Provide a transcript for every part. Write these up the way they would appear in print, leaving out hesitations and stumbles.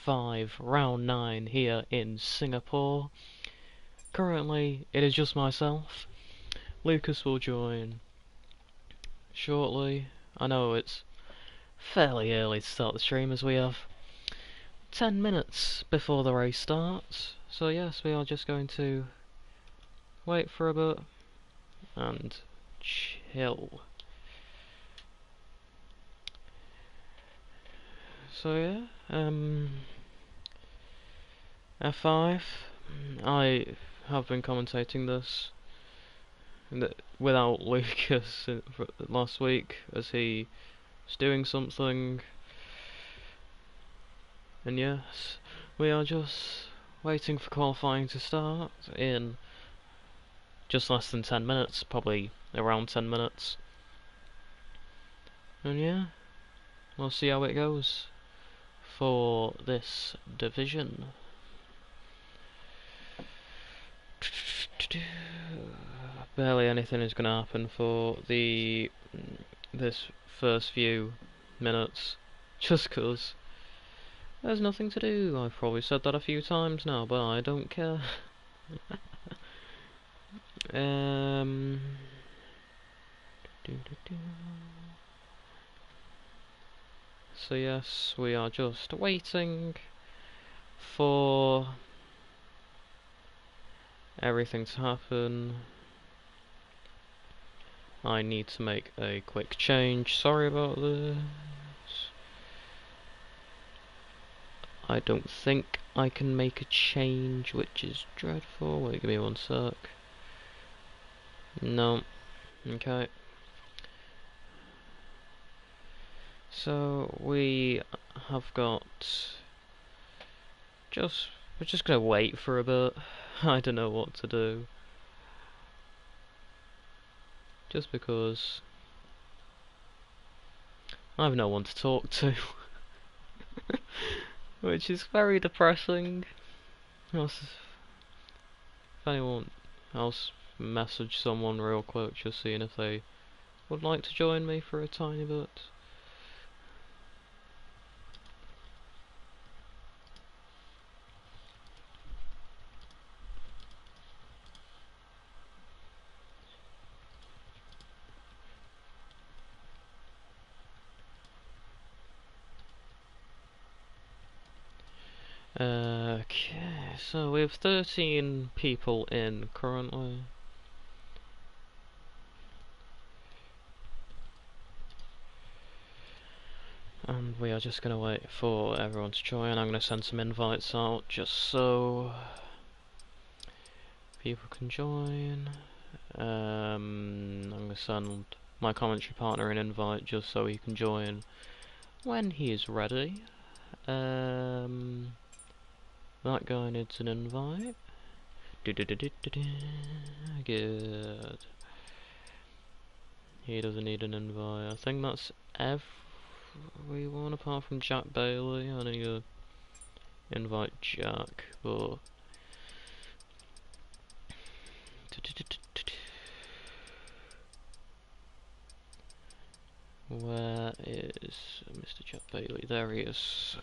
F5 Round 9 here in Singapore. Currently, it is just myself. Lucas will join shortly. I know it's fairly early to start the stream as we have 10 minutes before the race starts. So yes, we are just going to wait for a bit and chill. So yeah, F5. I have been commentating this without Lucas last week as he was doing something. And yes, we are just waiting for qualifying to start in just less than 10 minutes, probably around 10 minutes. And yeah, we'll see how it goes for this division. Barely anything is going to happen for this first few minutes, just 'cause there's nothing to do. I've probably said that a few times now, but I don't care. So yes, we are just waiting for everything to happen. I need to make a quick change. Sorry about this. I don't think I can make a change, which is dreadful. Wait, give me one sec. No. Okay. So we have got we're just gonna wait for a bit. I don't know what to do. Just because I have no one to talk to. Which is very depressing. If anyone else message someone real quick, just seeing if they would like to join me for a tiny bit. Okay, so we have 13 people in currently. And we are just going to wait for everyone to join. I'm going to send some invites out just so people can join. I'm going to send my commentary partner an invite just so he can join when he is ready. That guy needs an invite. Good. He doesn't need an invite. I think that's everyone apart from Jack Bailey. I need to invite Jack, but where is Mr. Jack Bailey? There he is.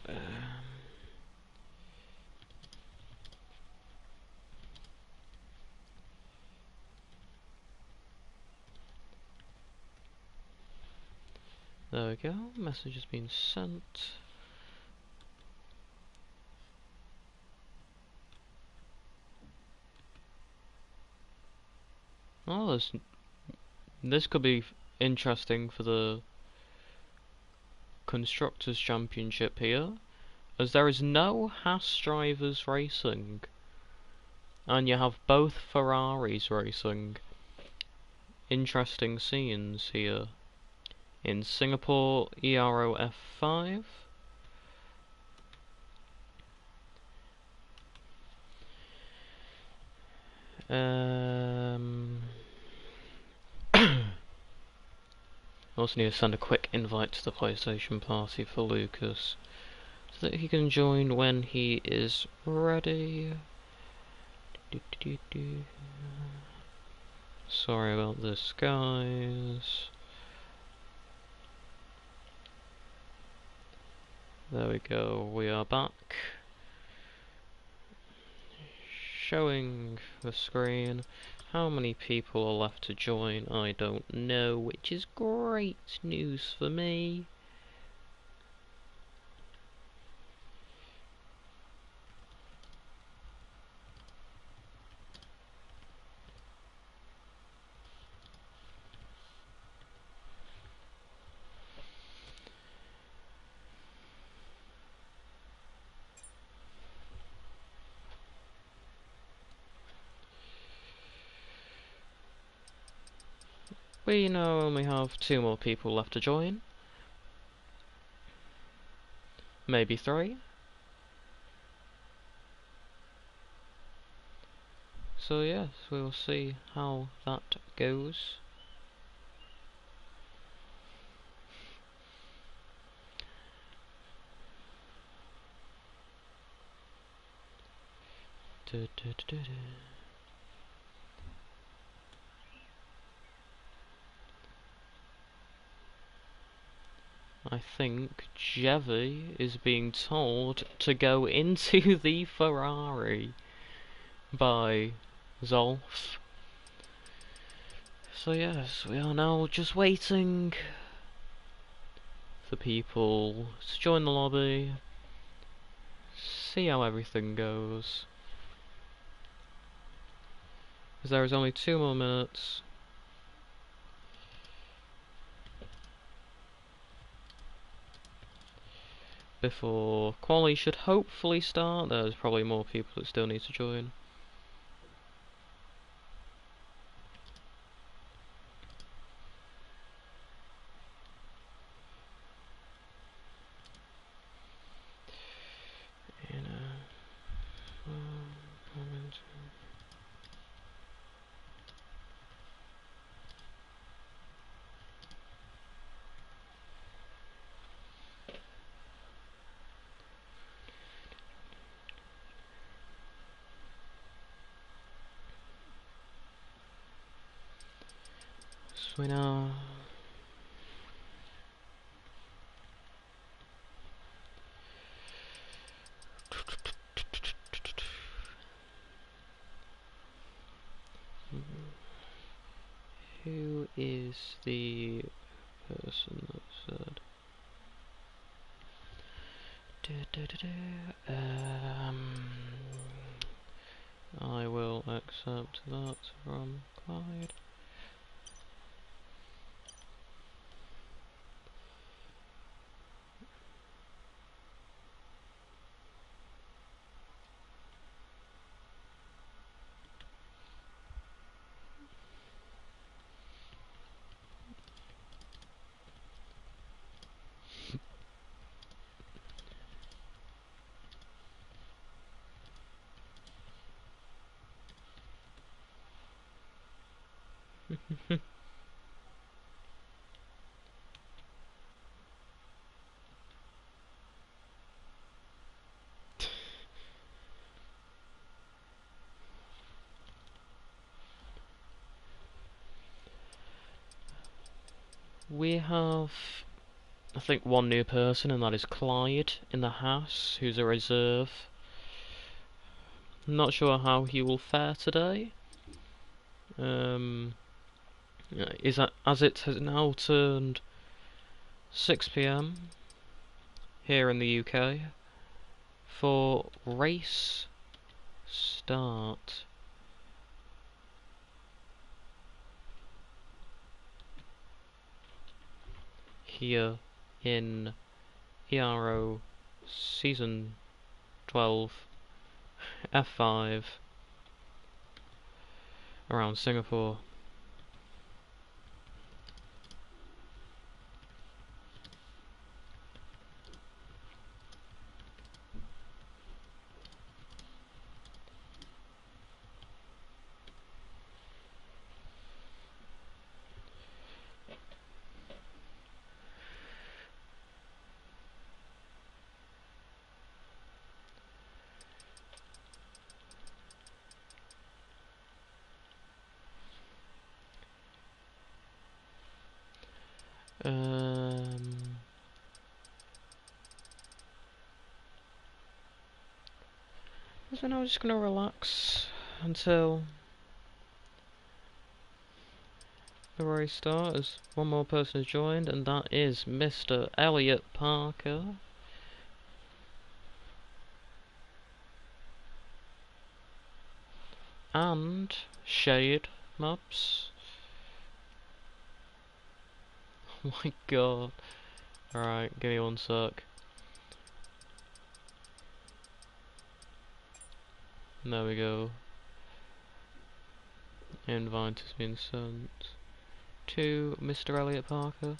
There we go, message has been sent. Oh, this could be interesting for the Constructors' Championship here, as there is no Haas drivers racing, and you have both Ferraris racing. Interesting scenes here. In Singapore, ERO F5. Also need to send a quick invite to the PlayStation party for Lucas so that he can join when he is ready. Sorry about this, guys. There we go, we are back. Showing the screen. How many people are left to join? I don't know, which is great news for me. We now only have 2 more people left to join. Maybe 3. So yes, we will see how that goes. I think Jevi is being told to go into the Ferrari by Zolf. So yes, we are now just waiting for people to join the lobby, see how everything goes. Because there is only 2 more minutes. Before quali should hopefully start. There's probably more people that still need to join. So we now who is the person that said I will accept that from Clyde. We have, I think, 1 new person, and that is Clyde in the house, who's a reserve. Not sure how he will fare today. Is that as it has now turned 6 PM here in the UK for race start. Here in ERO Season 12 F5 around Singapore. So now we're just gonna relax until the race starts, as one more person has joined, and that is Mr. Elliot Parker. And Shade Maps. Oh my god. Alright, give me one sec. There we go. Invite has been sent to Mr. Elliot Parker.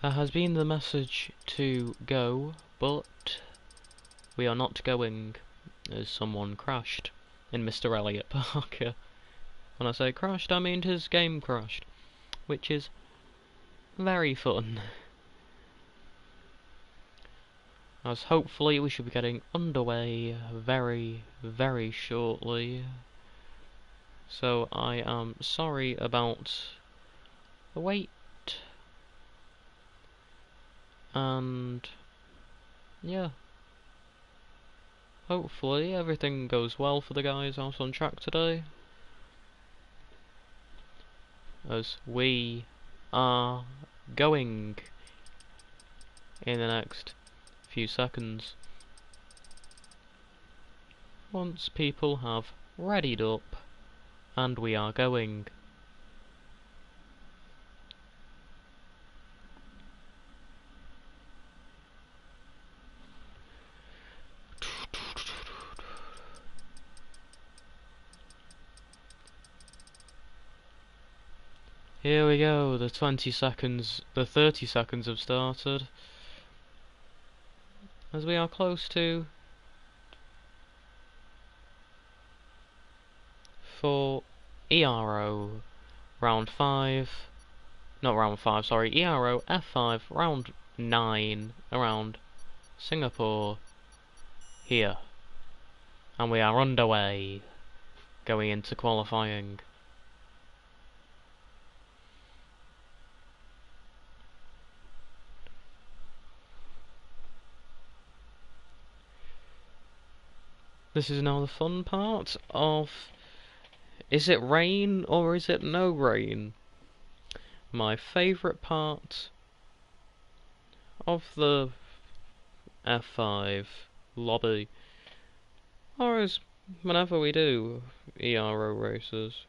There has been the message to go, but we are not going, as someone crashed in Mr. Elliot Parker. When I say crashed, I mean his game crashed, which is very fun. As hopefully we should be getting underway very, very shortly. So I am sorry about the wait. And yeah, hopefully everything goes well for the guys out on track today, as we are going in the next few seconds, once people have readied up, and we are going. Here we go, the 20 seconds, the 30 seconds have started, as we are close to for ERO round 5, not round 5, sorry, ERO F5 round 9 around Singapore here, and we are underway going into qualifying. This is now the fun part of, is it rain or is it no rain? My favourite part of the F5 lobby, or as whenever we do ERO races.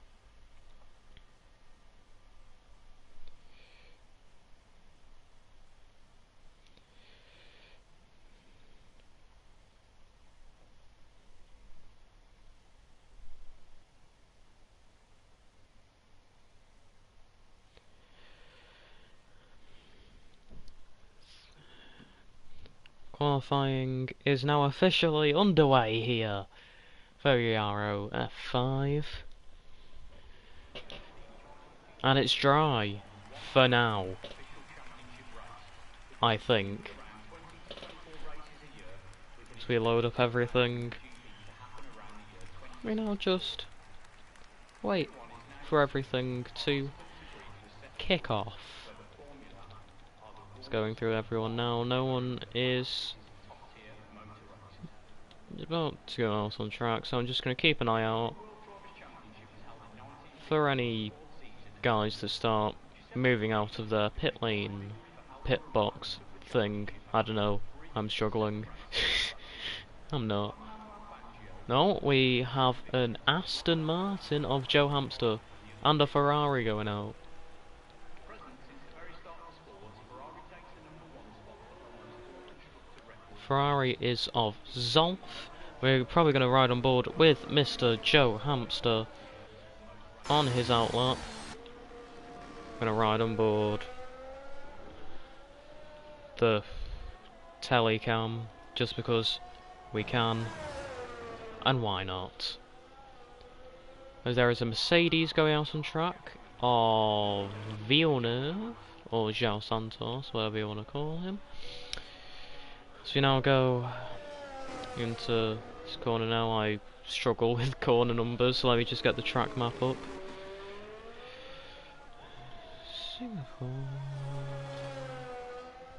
Qualifying is now officially underway here for ERO F5, and it's dry for now, I think. So we load up everything. We now just wait for everything to kick off. It's going through everyone now. No one is about to go out on track, so I'm just going to keep an eye out for any guys to start moving out of their pit lane, pit box thing. I don't know, I'm struggling. I'm not. No, we have an Aston Martin of Joe Hamster and a Ferrari going out. Ferrari is of Zolf. We're probably going to ride on board with Mr. Joe Hamster on his outlap. Going to ride on board the telecam just because we can, and why not? As there is a Mercedes going out on track of Villeneuve, or João Santos, whatever you want to call him. So we now go into this corner now. I struggle with corner numbers, so let me just get the track map up. Singapore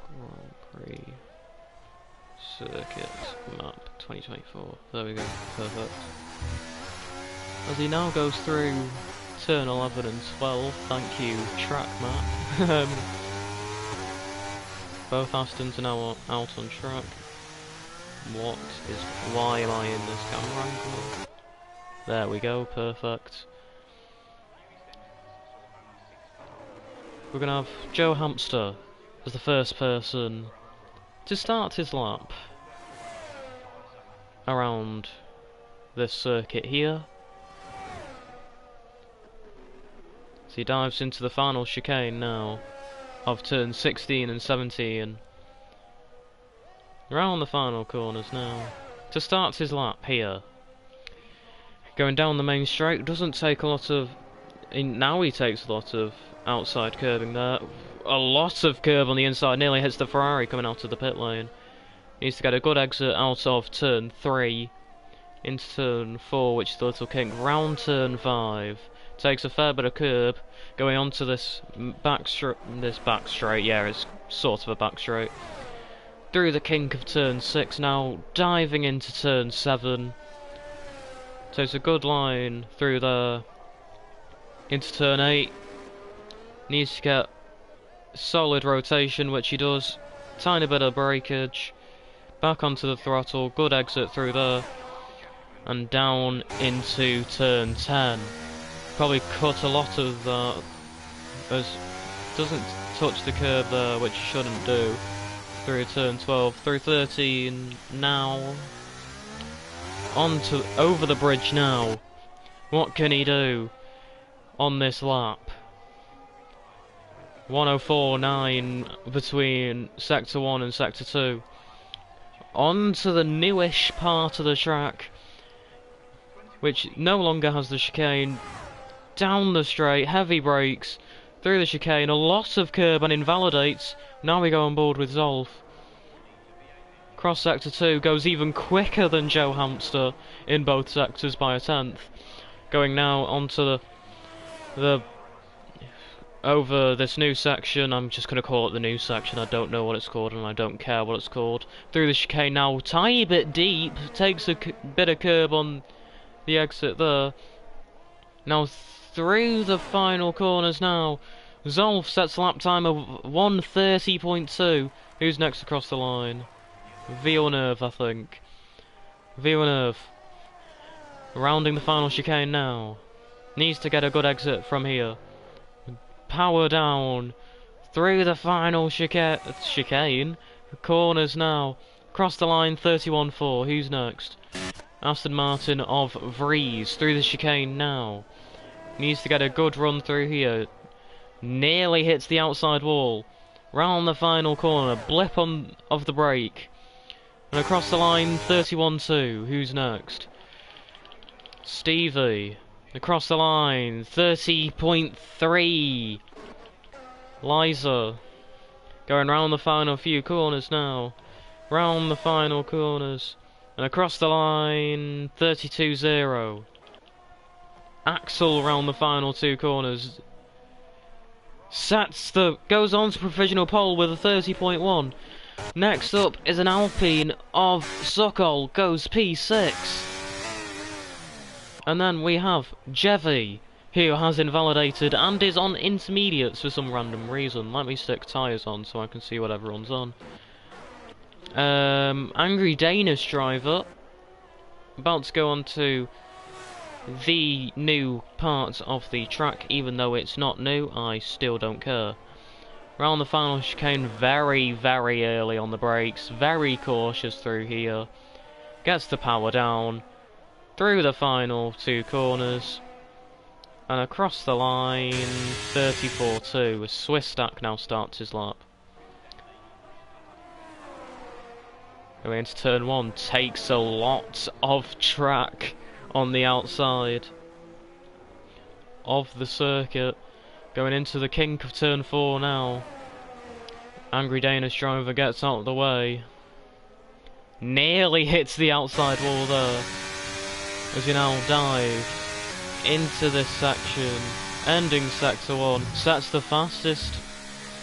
Grand Prix Circuit Map 2024. There we go, perfect. As he now goes through turn 11 and 12, thank you track map. Both Astons are now out on track. Why am I in this camera angle? There we go, perfect. We're gonna have Joe Hamster as the first person to start his lap around this circuit here. So he dives into the final chicane now of turns 16 and 17. Around the final corners now to start his lap here. Going down the main straight doesn't take a lot of... Now he takes a lot of outside curbing there. A lot of curb on the inside, nearly hits the Ferrari coming out of the pit lane. Needs to get a good exit out of turn 3 into turn 4, which is the Little King. Round turn 5. Takes a fair bit of curb going onto this back straight. Yeah, it's sort of a back straight. Through the kink of turn 6 now, diving into turn 7. Takes a good line through there into turn 8. Needs to get solid rotation, which he does. Tiny bit of breakage. Back onto the throttle, good exit through there. And down into turn 10. Probably cut a lot of that, as doesn't touch the curb there, which he shouldn't do. Through turn 12, through 13 now. Over the bridge now. What can he do on this lap? 104.9 between sector 1 and sector 2. Onto the newish part of the track, which no longer has the chicane. Down the straight, heavy brakes, through the chicane, a lot of curb and invalidates. Now we go on board with Zolf. Cross sector 2 goes even quicker than Joe Hamster in both sectors by a tenth. Going now onto the over this new section. I'm just going to call it the new section. I don't know what it's called and I don't care what it's called. Through the chicane now, tiny bit deep, takes a bit of curb on the exit there. Now through the final corners now. Zolf sets a lap time of 1:30.2. Who's next across the line? Villeneuve, I think. Villeneuve. Rounding the final chicane now. Needs to get a good exit from here. Power down. Through the final chicane. Corners now. Across the line, 31.4. Who's next? Aston Martin of Vries. Through the chicane now. Needs to get a good run through here. Nearly hits the outside wall. Round the final corner. Blip of the brake. And across the line, 31.2. Who's next? Stevie. Across the line, 30.3. Liza. Going round the final few corners now. Round the final corners. And across the line, 32.0. Axel round the final two corners. Goes on to provisional pole with a 30.1. Next up is an Alpine of Sokol, goes P6. And then we have Jevi, who has invalidated and is on intermediates for some random reason. Let me stick tyres on so I can see what everyone's on. Angry Danish driver, about to go on to the new part of the track. Even though it's not new, I still don't care. Round the final chicane, very, very early on the brakes, very cautious through here. Gets the power down, through the final two corners, and across the line, 34.2. Swiss Stack now starts his lap. Going into turn 1, takes a lot of track on the outside of the circuit. Going into the kink of turn 4 now. Angry Danish driver gets out of the way. Nearly hits the outside wall there. As we now dive into this section, ending sector 1. That's the fastest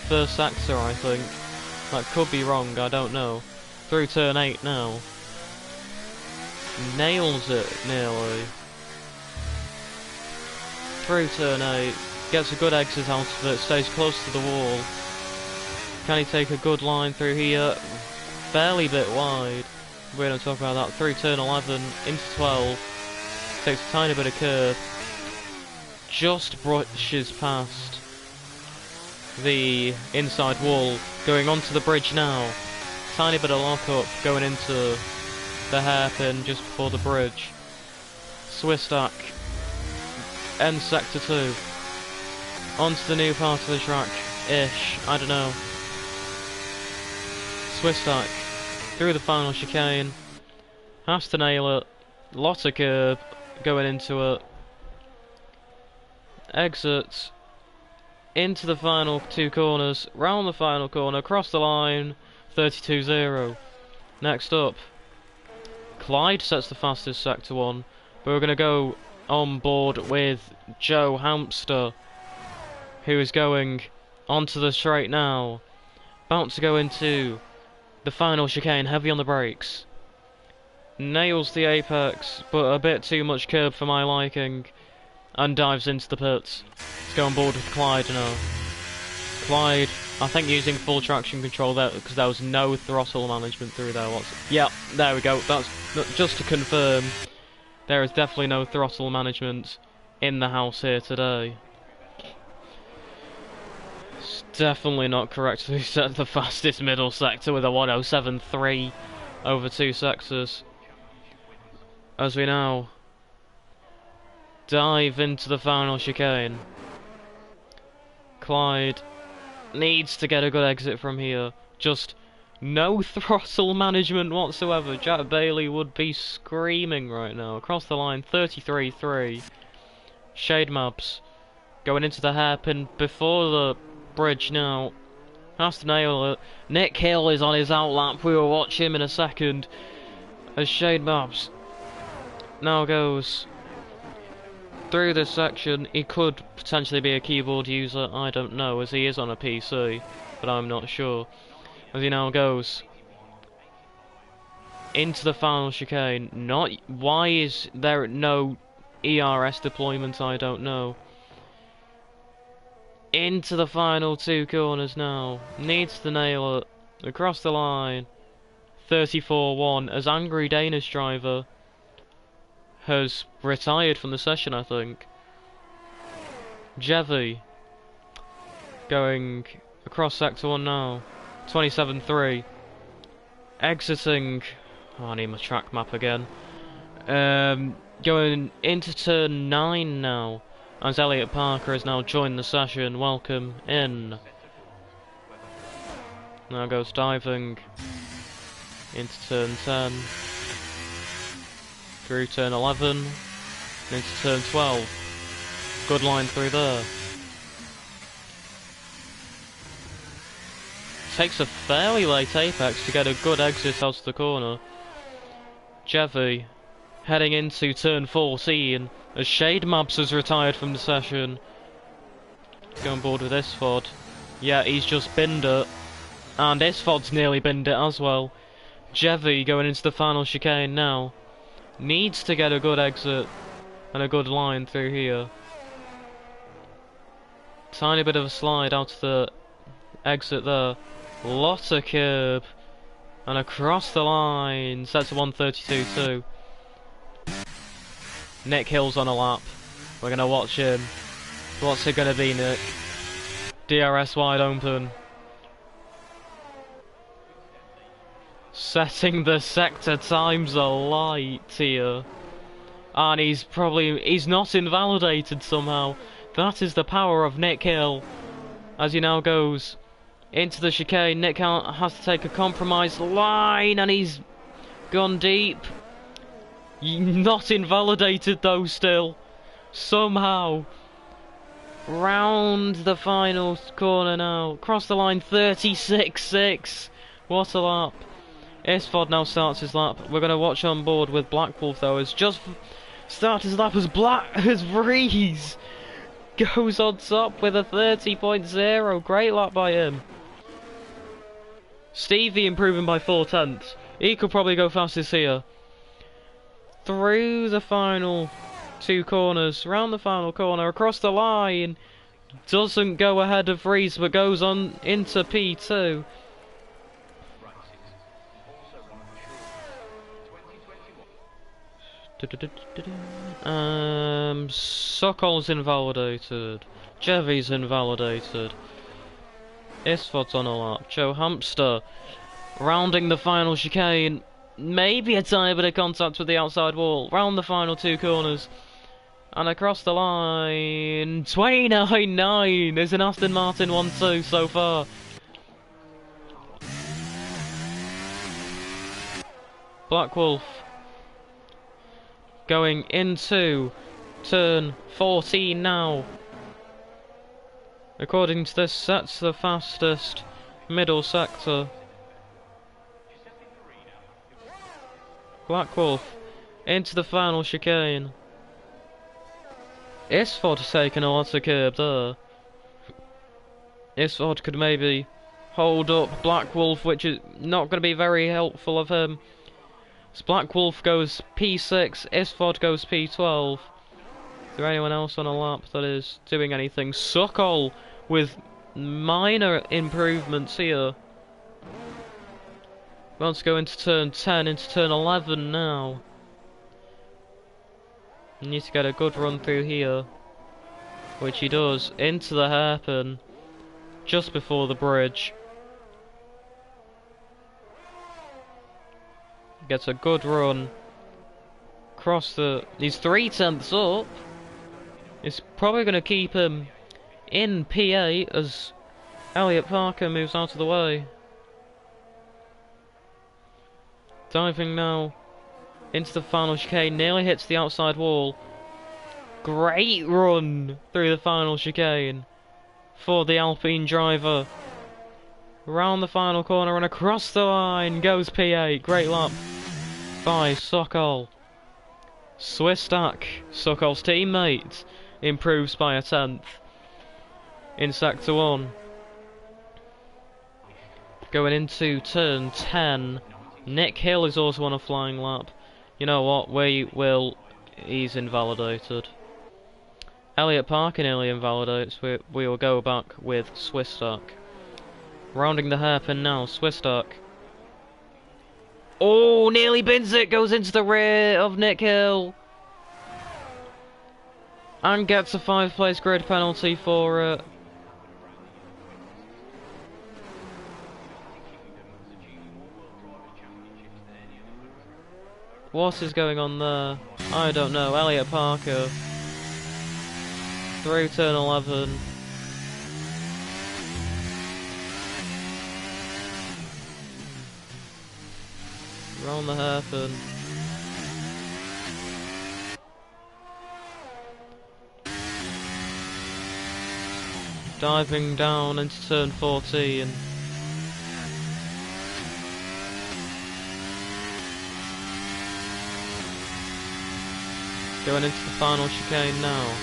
first sector, I think. That could be wrong, I don't know. Through turn 8 now. Nails it, nearly. Through turn 8. Gets a good exit out of it, stays close to the wall. Can he take a good line through here? Fairly bit wide. We're going to talk about that. Through turn 11, into 12. Takes a tiny bit of curve. Just brushes past the inside wall. Going onto the bridge now. Tiny bit of lock-up going into the hairpin just before the bridge. Swiss stack. Ends sector 2. Onto the new part of the track-ish. I don't know. Swiss stack. Through the final chicane. Has to nail it. Lot of curb going into it. Exits. Into the final 2 corners. Round the final corner. Across the line. 32-0. Next up. Clyde sets the fastest sector 1. But we're going to go on board with Joe Hamster, who is going onto the straight now. About to go into the final chicane, heavy on the brakes. Nails the apex, but a bit too much curb for my liking. And dives into the pits. Let's go on board with Clyde now. Clyde, I think using full traction control there, because there was no throttle management through there. Yeah, there we go. That's just to confirm. There is definitely no throttle management in the house here today. It's definitely not correct to set the fastest middle sector with a 107.3 over 2 sectors. As we now dive into the final chicane. Clyde needs to get a good exit from here. Just no throttle management whatsoever. Jack Bailey would be screaming right now. Across the line, 33.3. Shade maps going into the hairpin before the bridge now. Has to nail it. Nick Hill is on his outlap. We will watch him in a second. As Shade maps now goes through this section. He could potentially be a keyboard user. I don't know, as he is on a PC, but I'm not sure. As he now goes into the final chicane. Why is there no ERS deployment? I don't know. Into the final 2 corners now. Needs to nail it. Across the line. 34-1. As angry Danish driver has retired from the session, I think. Jevy going across sector 1 now. 27.3. Exiting. Oh, I need my track map again. Going into turn 9 now. As Elliot Parker has now joined the session. Welcome in. Now goes diving into turn 10. Through turn 11. Into turn 12. Good line through there. Takes a fairly late apex to get a good exit out of the corner. Jevy heading into turn 14 as Shade Mabs has retired from the session. Go on board with Isfod. Yeah, he's just binned it. And Isfod's nearly binned it as well. Jevy going into the final chicane now. Needs to get a good exit and a good line through here. Tiny bit of a slide out of the exit there. Lot of curb. And across the line. Sets a 132.2. Nick Hill's on a lap. We're going to watch him. What's it going to be, Nick? DRS wide open. Setting the sector times alight here. And he's not invalidated somehow. That is the power of Nick Hill. As he now goes into the chicane, Nick Hill has to take a compromised line, and he's gone deep. Not invalidated though still. Somehow. Round the final corner now. Across the line, 36.6. What a lap. Isford now starts his lap. We're going to watch on board with Black Wolf though, as just starts his lap as Rees goes on top with a 30.0. Great lap by him. Stevie improving by 4/10. He could probably go fastest here. Through the final 2 corners, round the final corner, across the line. Doesn't go ahead of Rees, but goes on into P2. Sokol's invalidated. Jevy's invalidated. Isfod's on a lap. Joe Hamster rounding the final chicane. Maybe a tiny bit of contact with the outside wall. Round the final 2 corners. And across the line. 29.9 is an Aston Martin 1-2 so far. Black Wolf going into turn 14 now. According to this, that's the fastest middle sector. Black Wolf into the final chicane. Isford has taken a lot of curb there. Isford could maybe hold up Black Wolf, which is not going to be very helpful of him. So Black Wolf goes P6, Isford goes P12. Is there anyone else on a lap that is doing anything? Sokol with minor improvements here. Wants to go into turn 10, into turn 11 now. He needs to get a good run through here, which he does, into the hairpin, just before the bridge. Gets a good run across the... He's 3/10 up. It's probably going to keep him in P8 as Elliot Parker moves out of the way. Diving now into the final chicane, nearly hits the outside wall. Great run through the final chicane for the Alpine driver. Round the final corner and across the line goes P8. Great lap by Sokol. Swistak, Sokol's teammate, improves by a 10th in Sector 1. Going into turn 10, Nick Hill is also on a flying lap. You know what, he's invalidated. Elliot Parker nearly invalidates, we will go back with Swistak. Rounding the hairpin now, Swistak. Oh, nearly bins it, goes into the rear of Nick Hill. And gets a 5th place grid penalty for it. What is going on there? I don't know. Elliot Parker through turn 11. Round the hairpin. Diving down into turn 14. Going into the final chicane now.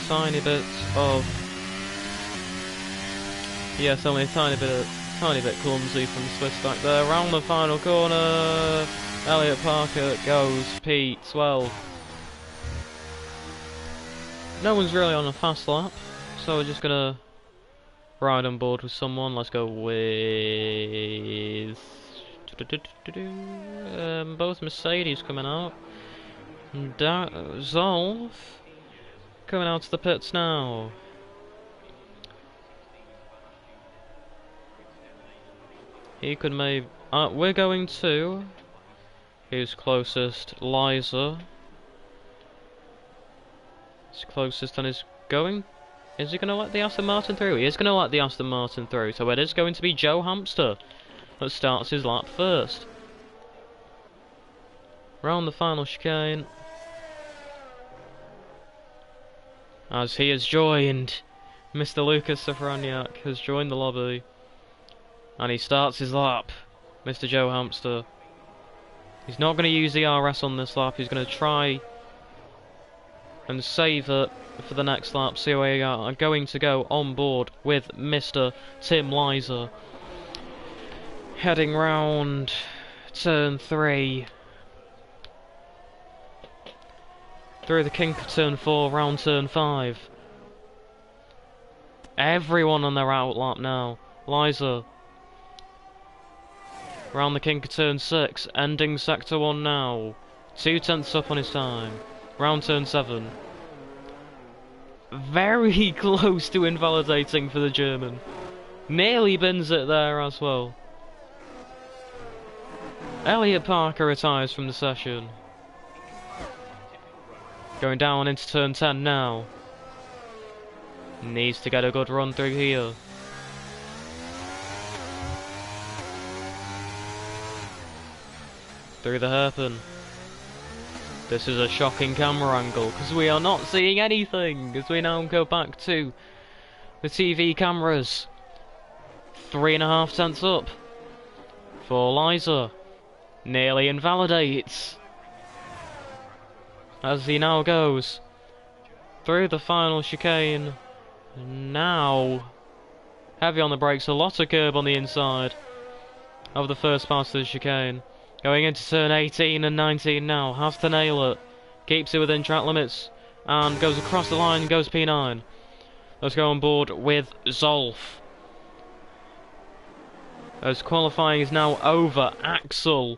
Tiny bit of... Yes, only a tiny bit clumsy from Swistak there. Round the final corner, Elliot Parker goes P12. No one's really on a fast lap, so we're just gonna ride on board with someone. Let's go with... both Mercedes coming out. Zolf coming out to the pits now. He could maybe... we're going to... Who's closest? Liza. He's closest and is going... Is he going to let the Aston Martin through? He is going to let the Aston Martin through. So it is going to be Joe Hamster that starts his lap first. Round the final chicane. As he is joined Mr. Lucas Safraniak has joined the lobby, and he starts his lap. Mr. Joe Hamster. He's not going to use the RS on this lap. He's going to try and save it for the next lap. So we are going to go on board with Mr. Tim Liza, heading round turn 3 through the kink of turn 4, round turn 5. Everyone on their out lap now. Liza round the kink of turn 6, ending sector 1 now. 2/10 up on his time. Round turn 7. Very close to invalidating for the German. Nearly bins it there as well. Elliot Parker retires from the session. Going down into turn 10 now. Needs to get a good run through here. Through the hairpin. This is a shocking camera angle because we are not seeing anything as we now go back to the TV cameras. 3.5 tenths up for Liza. Nearly invalidates as he now goes through the final chicane. Now heavy on the brakes, a lot of curb on the inside of the first part of the chicane. Going into turn 18 and 19 now, has to nail it, keeps it within track limits, and goes across the line, goes P9. Let's go on board with Zolf. As qualifying is now over, Axel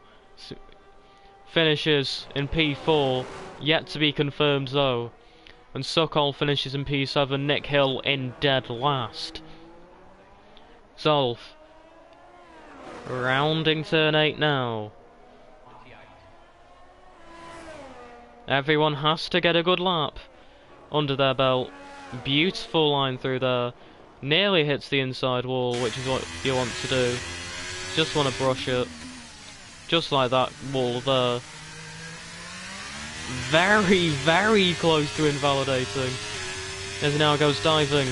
finishes in P4, yet to be confirmed though. And Sokol finishes in P7, Nick Hill in dead last. Zolf rounding turn 8 now. Everyone has to get a good lap under their belt. Beautiful line through there. Nearly hits the inside wall, which is what you want to do. Just want to brush it. Just like that wall there. Very, very close to invalidating. As he now goes diving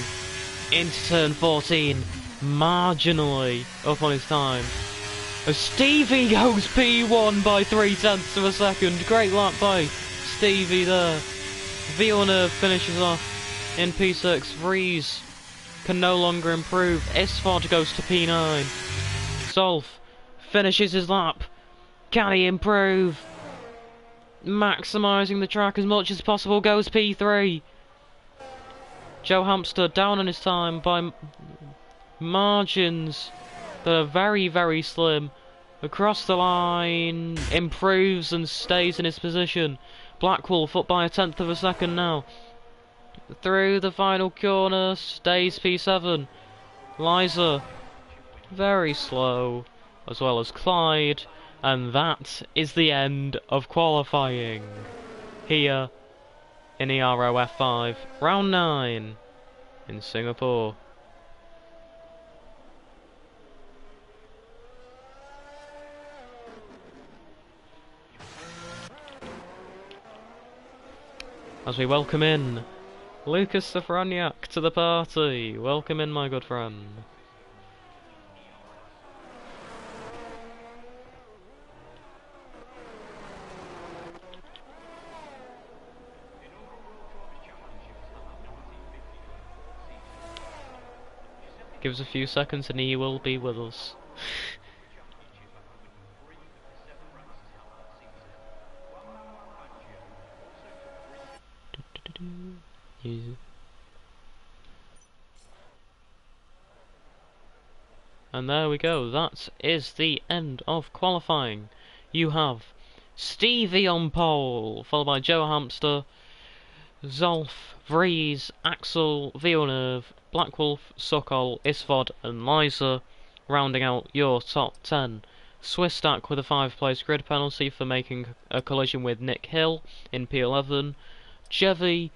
into turn 14. Marginally up on his time. As Stevie goes P1 by 3/10 of a second. Great lap by Stevie there. Villeneuve finishes off in P6. Vries can no longer improve. Isford goes to P9. Zolf finishes his lap. Can he improve? Maximising the track as much as possible, goes P3. Joe Hamster down on his time by margins that are very, very slim. Across the line, improves and stays in his position. Blackwolf up by 1/10 of a second now. Through the final corner, stays P7. Liza, very slow, as well as Clyde. And that is the end of qualifying here in ERO F5 round 9 in Singapore. As we welcome in Lucas Safraniak to the party. Welcome in, my good friend. Give us a few seconds and he will be with us. And there we go, that is the end of qualifying. You have Stevie on pole, followed by Joe Hamster, Zolf, Vries, Axel, Villeneuve, Blackwolf, Sokol, Isford and Liza, rounding out your top 10. Swistak with a 5-place grid penalty for making a collision with Nick Hill in P11, Jevy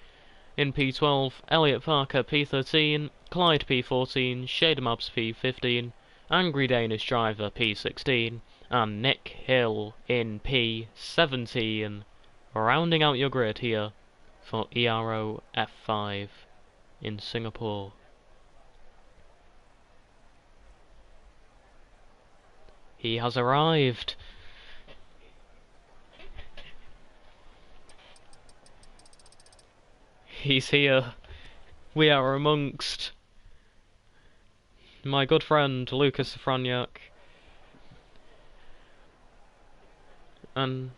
in P12, Elliot Parker P13, Clyde P14, Shademabs P15, Angry Danish Driver P16, and Nick Hill in P17, rounding out your grid here for ERO F5 in Singapore. He has arrived. He's here. We are amongst my good friend Lucas Safranyak and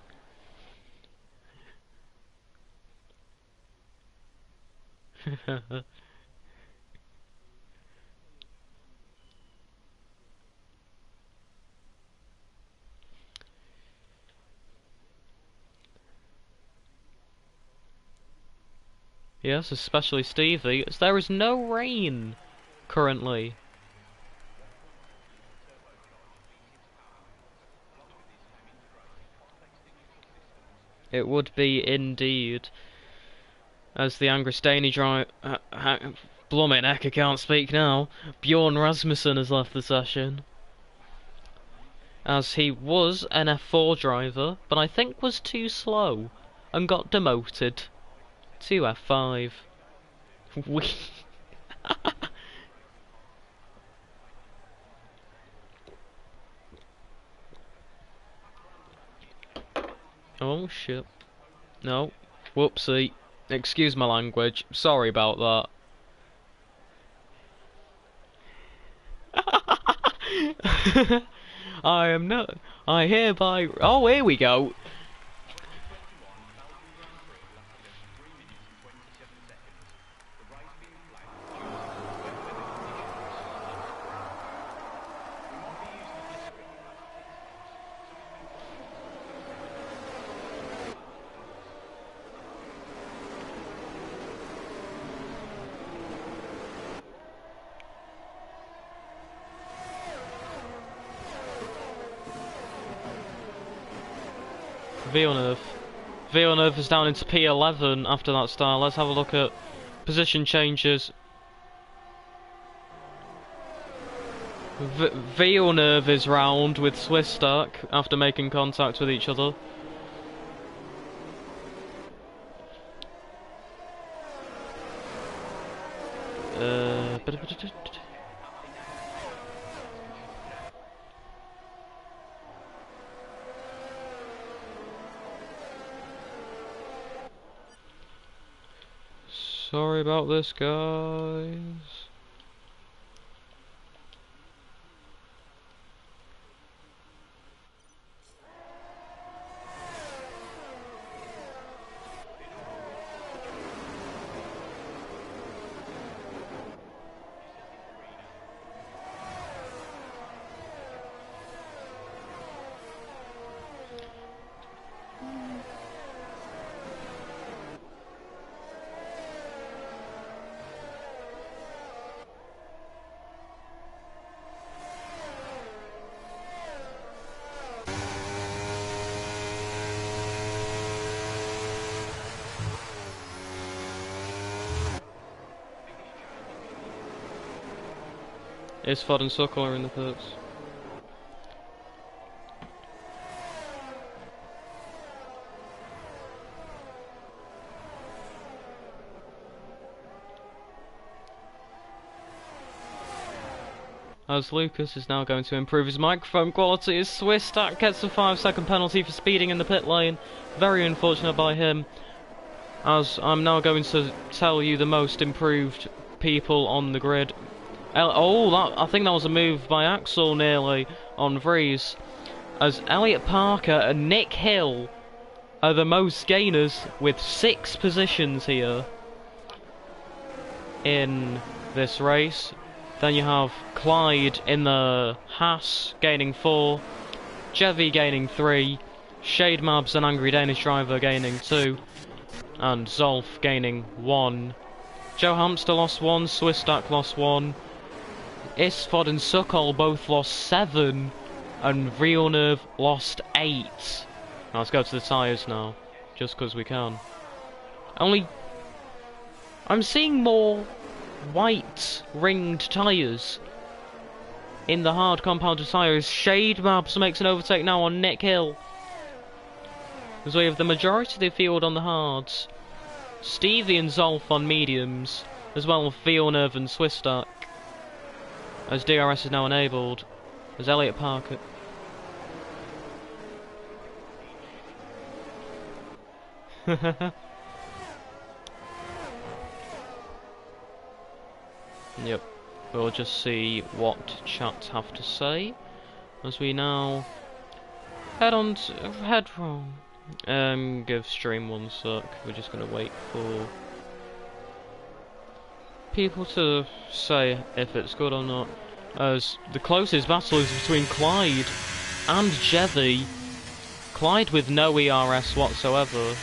yes, especially Stevie, as there is no rain currently. It would be indeed. As the Angrestani drive... Blooming heck, I can't speak now. Bjorn Rasmussen has left the session. As he was an F4 driver, but I think was too slow, and got demoted to F5. We... Oh shit. No. Whoopsie. Excuse my language. Sorry about that. I am not. I hereby. Oh, here we go. Villeneuve. Villeneuve is down into P11 after that style. Let's have a look at position changes. Villeneuve is round with Swistak after making contact with each other. Sorry about this, guys. Isford and Sokol are in the pits. As Lucas is now going to improve his microphone quality, as Swistak gets a 5-second penalty for speeding in the pit lane. Very unfortunate by him. As I'm now going to tell you the most improved people on the grid. I think that was a move by Axel nearly on Vries. As Elliot Parker and Nick Hill are the most gainers with 6 positions here in this race. Then you have Clyde in the Haas gaining 4, Jevy gaining 3, Shade Mabs and Angry Danish Driver gaining 2, and Zolf gaining 1. Joe Hamster lost 1, Swistak lost 1, Isford and Sokol both lost 7, and Villeneuve lost 8. Now let's go to the tyres now, just because we can. I'm seeing more white ringed tyres in the hard compounded tyres. Shade Maps makes an overtake now on Nick Hill, as we have the majority of the field on the hards. Stevie and Zolf on mediums, as well as Villeneuve and Swistak, as DRS is now enabled, as Elliot Parker. Yep, we'll just see what chats have to say as we now head wrong. Give stream 1 sec. We're just gonna wait for people to say if it's good or not. As the closest battle is between Clyde and Jevy. Clyde with no ERS whatsoever.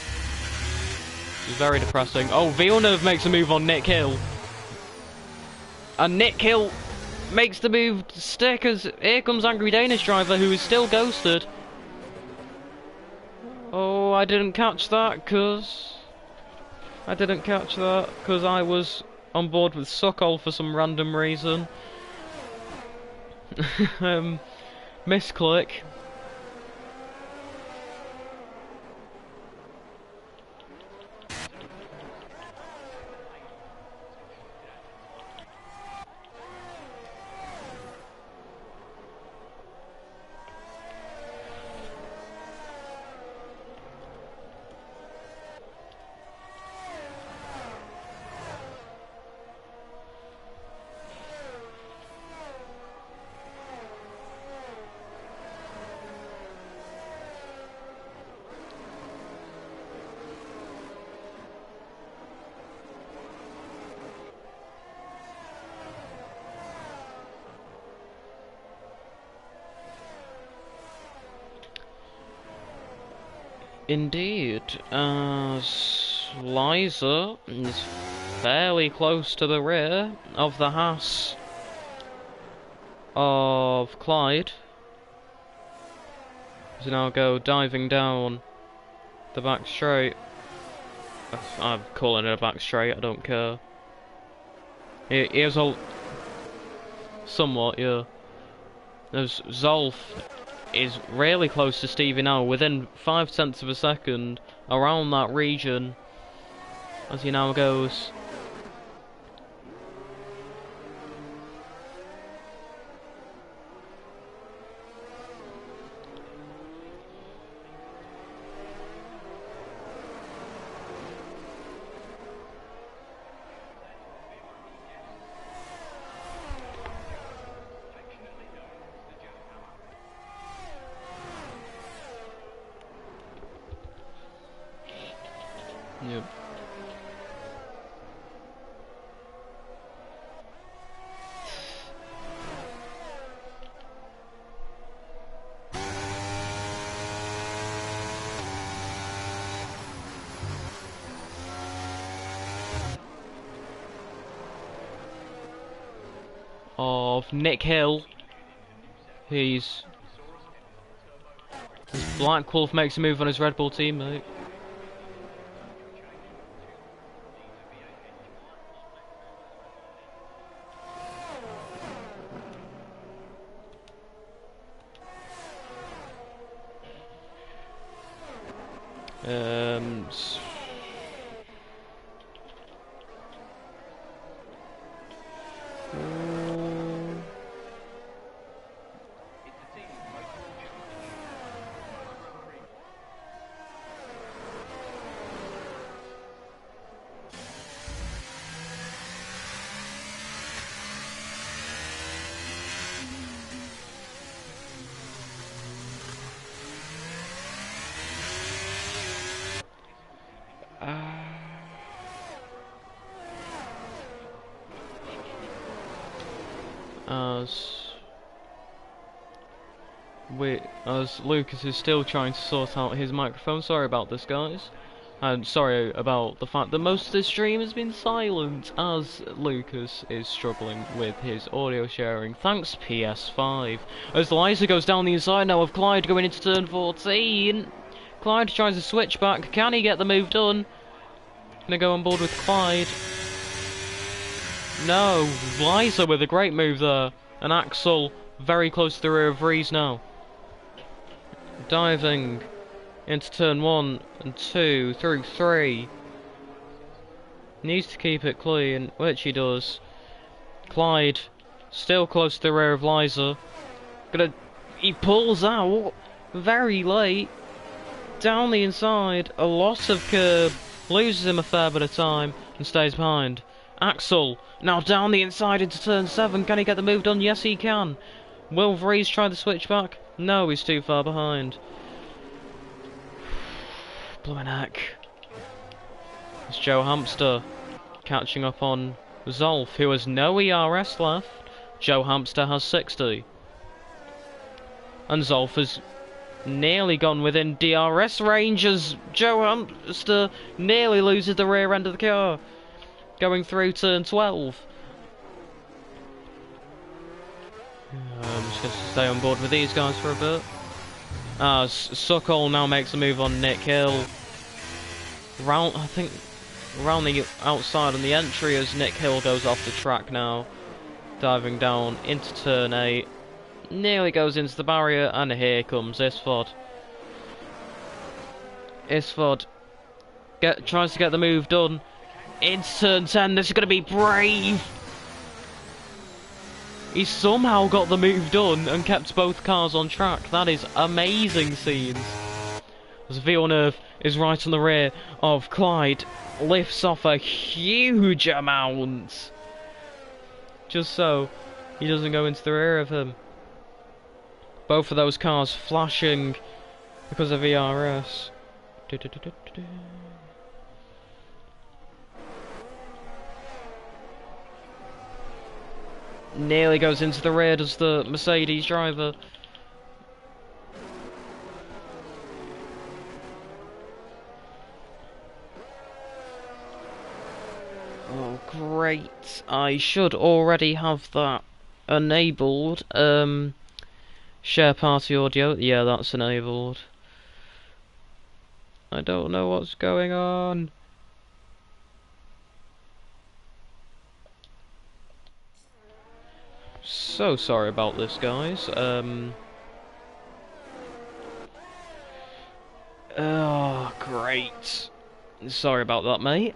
It's very depressing. Oh, Villeneuve makes a move on Nick Hill. And Nick Hill makes the move to stick as here comes Angry Danish Driver, who is still ghosted. Oh, I didn't catch that because I was on board with Suckle for some random reason. Misclick. Indeed, as Liza is fairly close to the rear of the Haas of Clyde. So now go diving down the back straight. I'm calling it a back straight, I don't care. Here's a... somewhat, yeah. There's Zolf is really close to Stevie now, within 0.5 of a second, around that region, as he now goes. Yep. Of Nick Hill. He's... Black Wolf makes a move on his Red Bull teammate. As Lucas is still trying to sort out his microphone. Sorry about this, guys. And sorry about the fact that most of the stream has been silent as Lucas is struggling with his audio sharing. Thanks, PS5. As Liza goes down the inside now of Clyde going into turn 14. Clyde tries to switch back. Can he get the move done? Gonna go on board with Clyde. No, Liza with a great move there. And Axel very close to the rear of Rees now. Diving into turn 1 and 2 through 3. Needs to keep it clean, which he does. Clyde still close to the rear of Liza. He pulls out very late. down the inside, a lot of curb, loses him a fair bit of time, and stays behind. Axel, now down the inside into turn 7, can he get the move done? Yes he can. Will Vries try the switch back? No, he's too far behind. Bloomin' heck. It's Joe Hamster catching up on Zolf, who has no ERS left. Joe Hamster has 60. And Zolf has nearly gone within DRS range as Joe Hamster nearly loses the rear end of the car. Going through turn 12. I'm just going to stay on board with these guys for a bit. Suckle now makes a move on Nick Hill. I think around the outside on the entry as Nick Hill goes off the track now. Diving down into turn 8. Nearly goes into the barrier, and here comes Isford. Isford tries to get the move done. Into turn 10, this is going to be brave! He somehow got the move done and kept both cars on track. That is amazing scenes. As Villeneuve is right on the rear of Clyde, lifts off a huge amount. Just so he doesn't go into the rear of him. Both of those cars flashing because of ERS. Nearly goes into the rear, does the Mercedes driver. Oh great, I should already have that enabled. Share party audio, yeah, that's enabled. I don't know what's going on. So sorry about this, guys. Oh, great. Sorry about that, mate.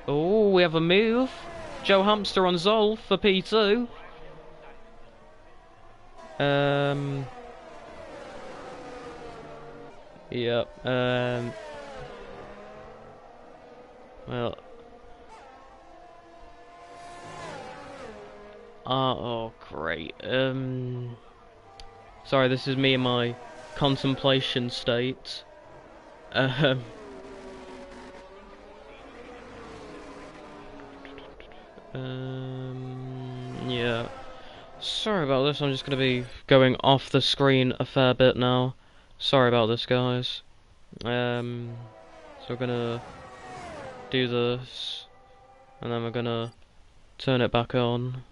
Oh, we have a move. Joe Hamster on Zolf for P2. Yep. Well. Oh, great. Sorry, this is me in my contemplation state. Yeah. Sorry about this, I'm just gonna be going off the screen a fair bit now. Sorry about this, guys. So we're gonna do this, and then we're gonna turn it back on.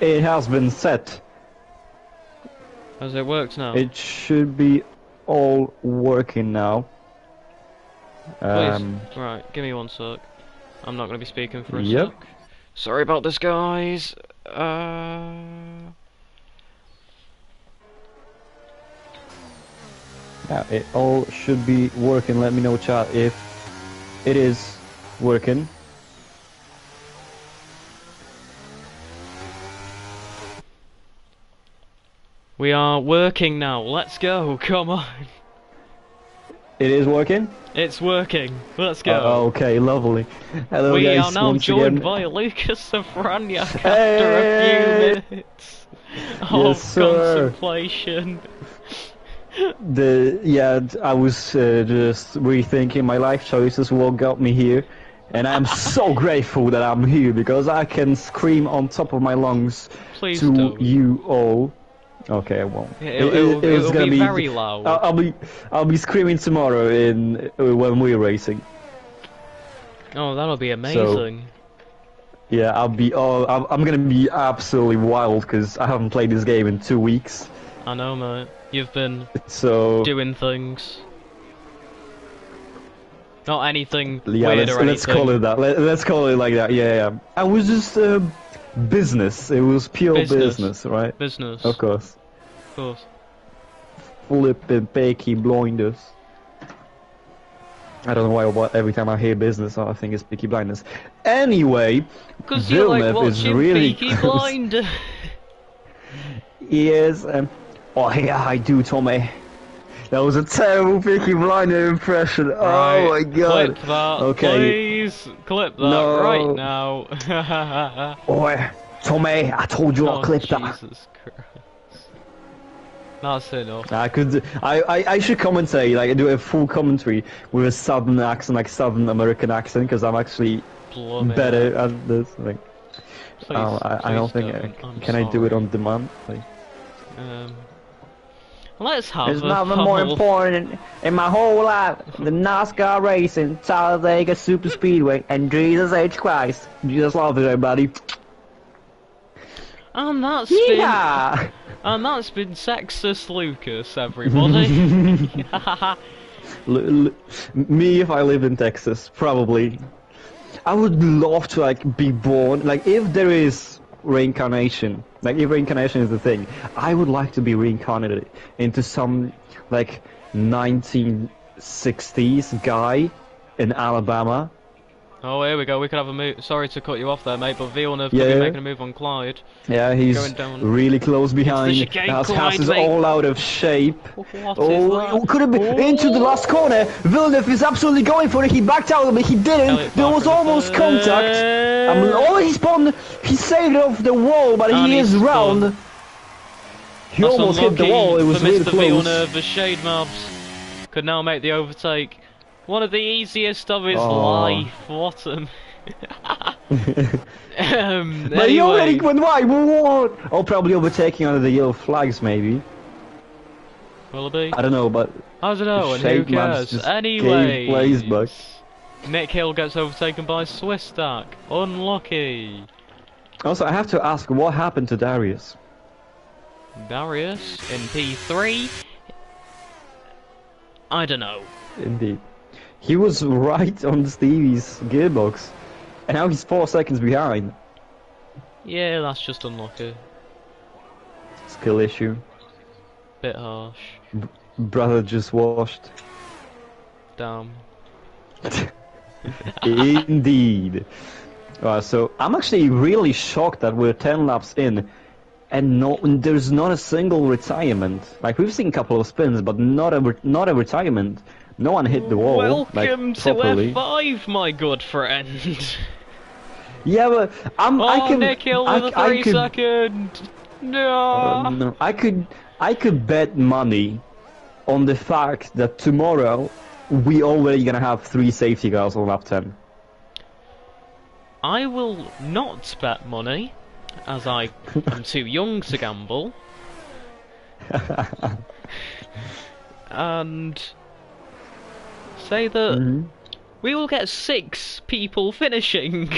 It has been set. As it works now? It should be all working now. Please. Right, give me one sec. I'm not gonna be speaking for a Yep. sec. Sorry about this, guys. Yeah, it all should be working. Let me know, chat, if it is working. We are working now. Let's go. Come on. It is working? It's working. Let's go. Okay, lovely. Hello, we guys, are now once joined again. by Lucas Safranyak after Hey! a few minutes of contemplation. I was just rethinking my life choices, what got me here, and I'm so grateful that I'm here because I can scream on top of my lungs Please to don't. you all. Okay, I won't. It'll gonna be very loud. I'll be screaming tomorrow when we're racing. Oh, that'll be amazing. Yeah, I'm gonna be absolutely wild because I haven't played this game in 2 weeks. I know, mate. You've been doing things. Not anything weird or anything. Let's call it that. Let's call it like that. Yeah. I was just business. It was pure business, right? Business. Of course. Of course. Flipping Peaky Blinders. I don't know why, but every time I hear business, I think it's Peaky Blinders. Anyway, Because you're like Villeneuve is watching really Peaky close. Blinder. He is. Oh yeah, I do, Tommy. That was a terrible Peaky Blinder impression. Right, Oh my god. clip that, Okay. please. Clip that No. right now. Oh, Tommy, I told you I'll Oh, clip that. Jesus Christ. That's enough. I should commentate, like do a full commentary with a southern accent, like Southern American accent, because I'm actually Blooming better hell. at this. Like, Please, I don't please think. don't. Can I do it on demand? Like, Let's have there's a nothing more whole... important in my whole life than NASCAR racing, Talladega Super Speedway, and Jesus H. Christ. Jesus love it, everybody. And that's Yeah. And that's been Sexist Lucas, everybody. Me, if I lived in Texas, probably. I would love to like be born. Like, if there is reincarnation, like if reincarnation is the thing, I would like to be reincarnated into some like 1960s guy in Alabama. Oh, here we go. We could have a move. Sorry to cut you off there, mate, but Villeneuve could Yeah. be making a move on Clyde. Yeah, he's Going down really close behind. chicane, House Clyde, is mate. all out of shape. What is that? Oh, could have been into the last corner. Villeneuve is absolutely going for it. He backed out, but he didn't. Elliot There was Parker almost with contact. Oh, he spawned. He saved it off the wall, but And he is he's round. done. He That's almost hit the unlucky wall. It was for really Mr. close. Villeneuve. The Shade Mobs could now make the overtake. One of the easiest of his life. What a... But he already went wide. What? Oh, probably overtaking under the yellow flags, maybe. Will it be? I don't know, but I don't know, and who Shade Mobs cares? just Anyway, gave place back. Nick Hill gets overtaken by Swiss Stack. Unlucky. Also, I have to ask, what happened to Darius? Darius in P3. I don't know. Indeed. He was right on Stevie's gearbox, and now he's 4 seconds behind. Yeah, that's just unlucky. Skill issue. Bit harsh. Brother just washed. Damn. Indeed. So I'm actually really shocked that we're 10 laps in, and there's not a single retirement. Like, we've seen a couple of spins, but not a retirement. No one hit the wall. Welcome like, to properly. F5, my good friend. Yeah, but I can. Nick Hill with a 3-second. No. No, I could bet money on the fact that tomorrow we already gonna have 3 safety cars on lap 10. I will not bet money, as I am too young to gamble. And say that we will get 6 people finishing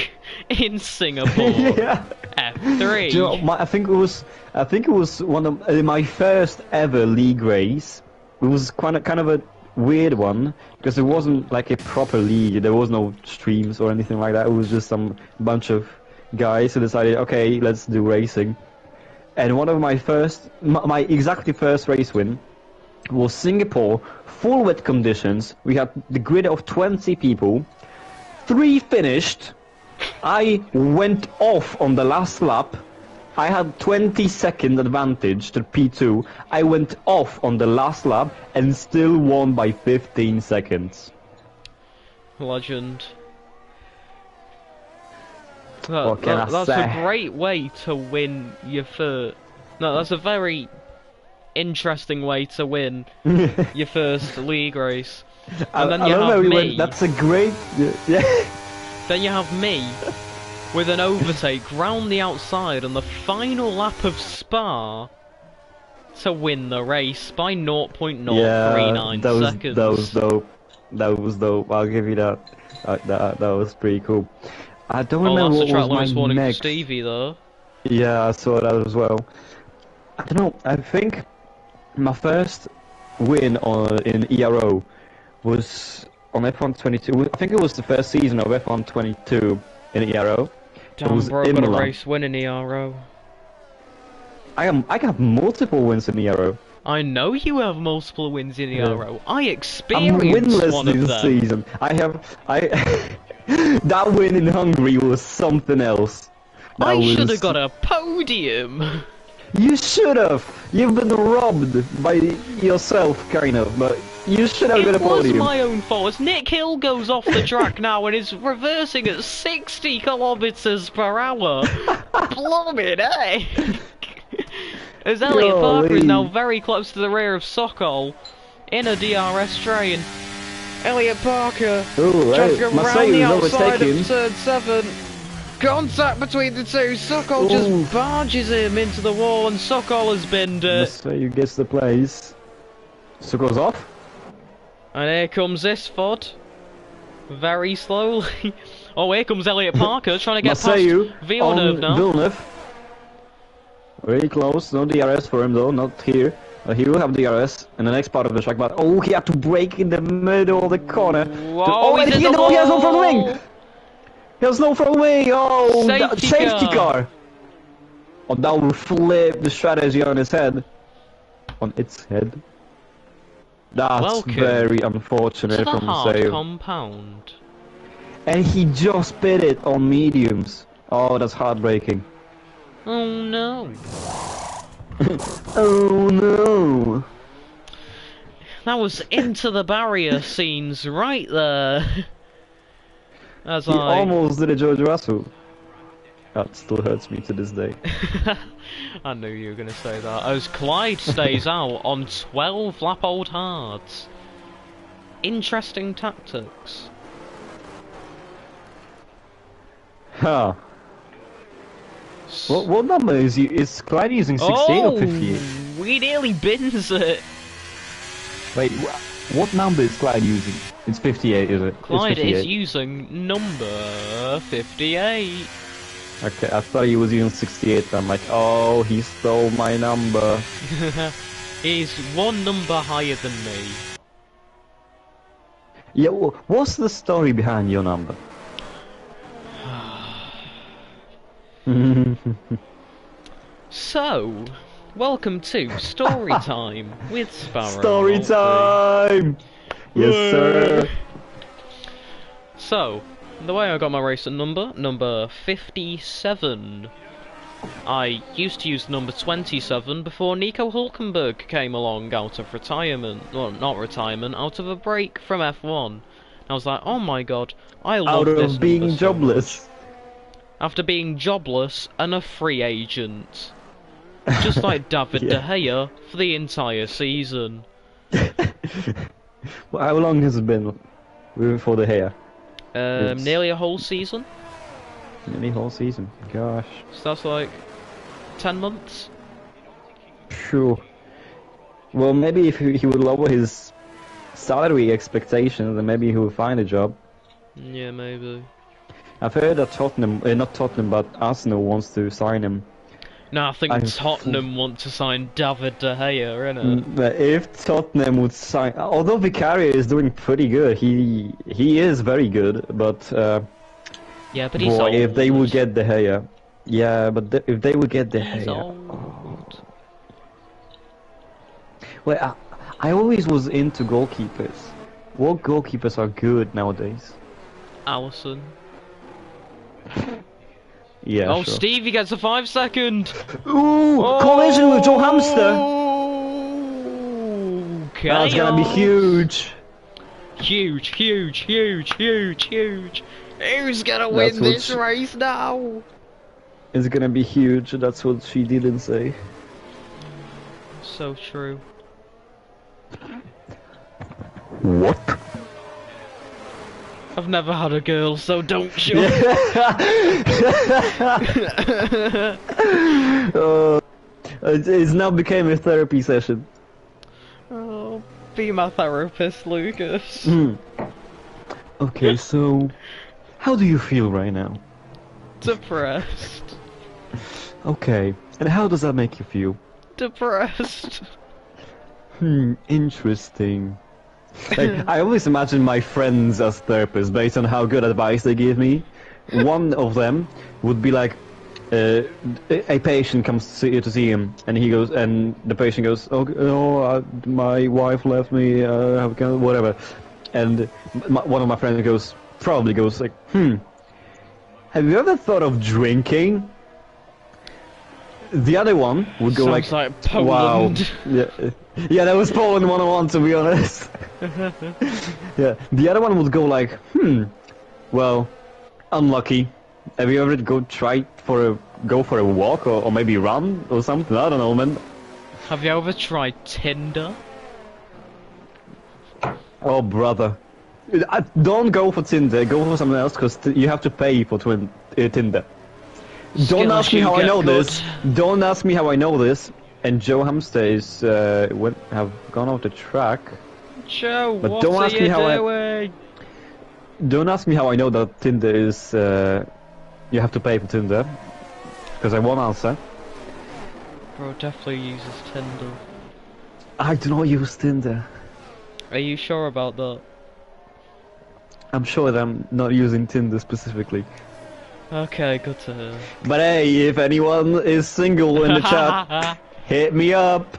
in Singapore. Yeah. F3. Do you know, I think it was one of my first ever league race. It was kind of a weird one because it wasn't like a proper league. There was no streams or anything like that. It was just some bunch of guys who decided, okay, let's do racing. And one of my exactly first race win was Singapore, full wet conditions. We had the grid of 20 people, 3 finished. I went off on the last lap. I had 20-second advantage to P2. I went off on the last lap and still won by 15 seconds. Legend. What can I That's say? a great way to win your first... No, that's a very interesting way to win your first league race. And then you have me. That's a great... Yeah. Then you have me with an overtake round the outside on the final lap of Spa to win the race by 0.039 seconds. That was dope. That was dope. I'll give you that. That was pretty cool. I don't remember that's what the track was limit my warning for next. Stevie though. Yeah, I saw that as well. I don't know. I think my first win in ERO was on F1 22. I think it was the first season of F1 22 in ERO. Damn, bro, got a Imola. race win in ERO. I got multiple wins in ERO. I know you have multiple wins in Yeah. ERO. I I'm experienced winless one of this them. season. That win in Hungary was something else. That I should have was... got a podium. You should have! You've been robbed by yourself, kind of, but you should have got a It was podium. my own fault. As Nick Hill goes off the track now and is reversing at 60 kilometers per hour. Blooming heck! As Elliot Parker is now very close to the rear of Sokol in a DRS train. Elliot Parker Ooh, tries to hey, go Marseille round the is outside overtaken. of turn 7. Contact between the two. Sokol Ooh. just barges him into the wall, and Sokol has binned it. Marseille gets the place. So goes off. And here comes this FOD. Very slowly. Oh, here comes Elliot Parker trying to get Marseille past Villeneuve on now. Villeneuve. Very close, no DRS for him though, not here. He will have DRS in the next part of the track, but oh, he had to brake in the middle of the corner. Whoa, And he's in he, the no, he has no front wall. wing! He has no front wing! Oh, Safety car! Oh, that will flip the strategy on his head. On its head. That's Welcome very unfortunate to the from hard Sale. compound. And he just bit it on mediums. Oh, that's heartbreaking. Oh no. Oh no! That was into the barrier scenes right there. As He almost did a George Russell. That still hurts me to this day. I knew you were going to say that. As Clyde stays out on 12 lap old hards. Interesting tactics. Huh. What number is he? Is Clyde using 68 or 58? We nearly bins it. Wait, what number is Clyde using? It's 58, is it? Clyde it's 58. is using number 58. Okay, I thought he was using 68. I'm like, oh, he stole my number. He's one number higher than me. Yeah, what's the story behind your number? So, welcome to Story Time with Sparrow. Story time! Yes, sir. So, the way I got my racing number 57. I used to use number 27 before Nico Hulkenberg came along out of retirement. Well, not retirement, out of a break from F1. I was like, oh my god, I love Out this of being number so jobless. much. After being jobless and a free agent. Just like David Yeah. De Gea for the entire season. Well, how long has it been for the hair? It's- Nearly a whole season. Nearly whole season. Gosh. So that's like 10 months. Sure. Well, maybe if he would lower his salary expectations, then maybe he will find a job. Yeah, maybe. I've heard that Tottenham, not Tottenham, but Arsenal wants to sign him. No, I think I'm Tottenham want to sign David De Gea, innit? But if Tottenham would sign, although Vicario is doing pretty good, he is very good, but Yeah, but he's boy, old. if they would get De Gea, yeah, but if they would get De He's Gea, old. well, I always was into goalkeepers. What goalkeepers are good nowadays? Allison. Yeah, Oh, sure. Stevie gets a 5 second! Ooh, collision with Joe Hamster. Okay. That's gonna be huge. Huge, huge, huge, huge, huge. Who's gonna That's win what this race now? It's gonna be huge. That's what she didn't say. So true. What? I've never had a girl, so don't show. It's now became a therapy session. Oh, be my therapist, Lucas. Okay, so how do you feel right now? Depressed. Okay, and how does that make you feel? Depressed. Interesting. Like, I always imagine my friends as therapists based on how good advice they give me. One of them would be like, a patient comes to see him, and he goes, and the patient goes, "Oh, my wife left me, whatever," and one of my friends goes, probably goes like, have you ever thought of drinking? The other one would go Sounds like wow. Poland. Yeah, that was Poland 101 to be honest. Yeah, the other one would go like, well, unlucky. Have you ever go for a walk or maybe run or something? I don't know, man. Have you ever tried Tinder? Oh, brother. Don't go for Tinder, go for something else, because you have to pay for Tinder. Don't ask me how I know this. Don't ask me how I know this. And Joe Hamster is, have gone off the track. Joe, But what don't are ask you me how doing? Don't ask me how I know that Tinder is, you have to pay for Tinder. Because I won't answer. Bro definitely uses Tinder. I do not use Tinder. Are you sure about that? I'm sure that I'm not using Tinder specifically. Okay, good to hear. But hey, if anyone is single in the chat, hit me up.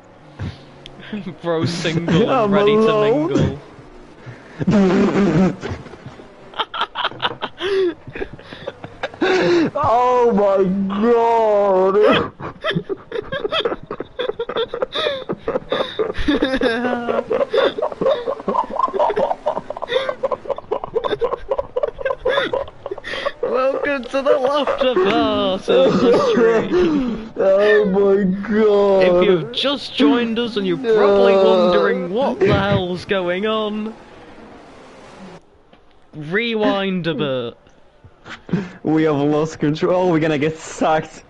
Bro single and I'm ready alone. to mingle. Oh my god! Welcome to the laughter part of the stream. Oh my god! If you've just joined us and you're probably wondering what the hell's going on, rewind a bit. We have lost control. We're gonna get sacked.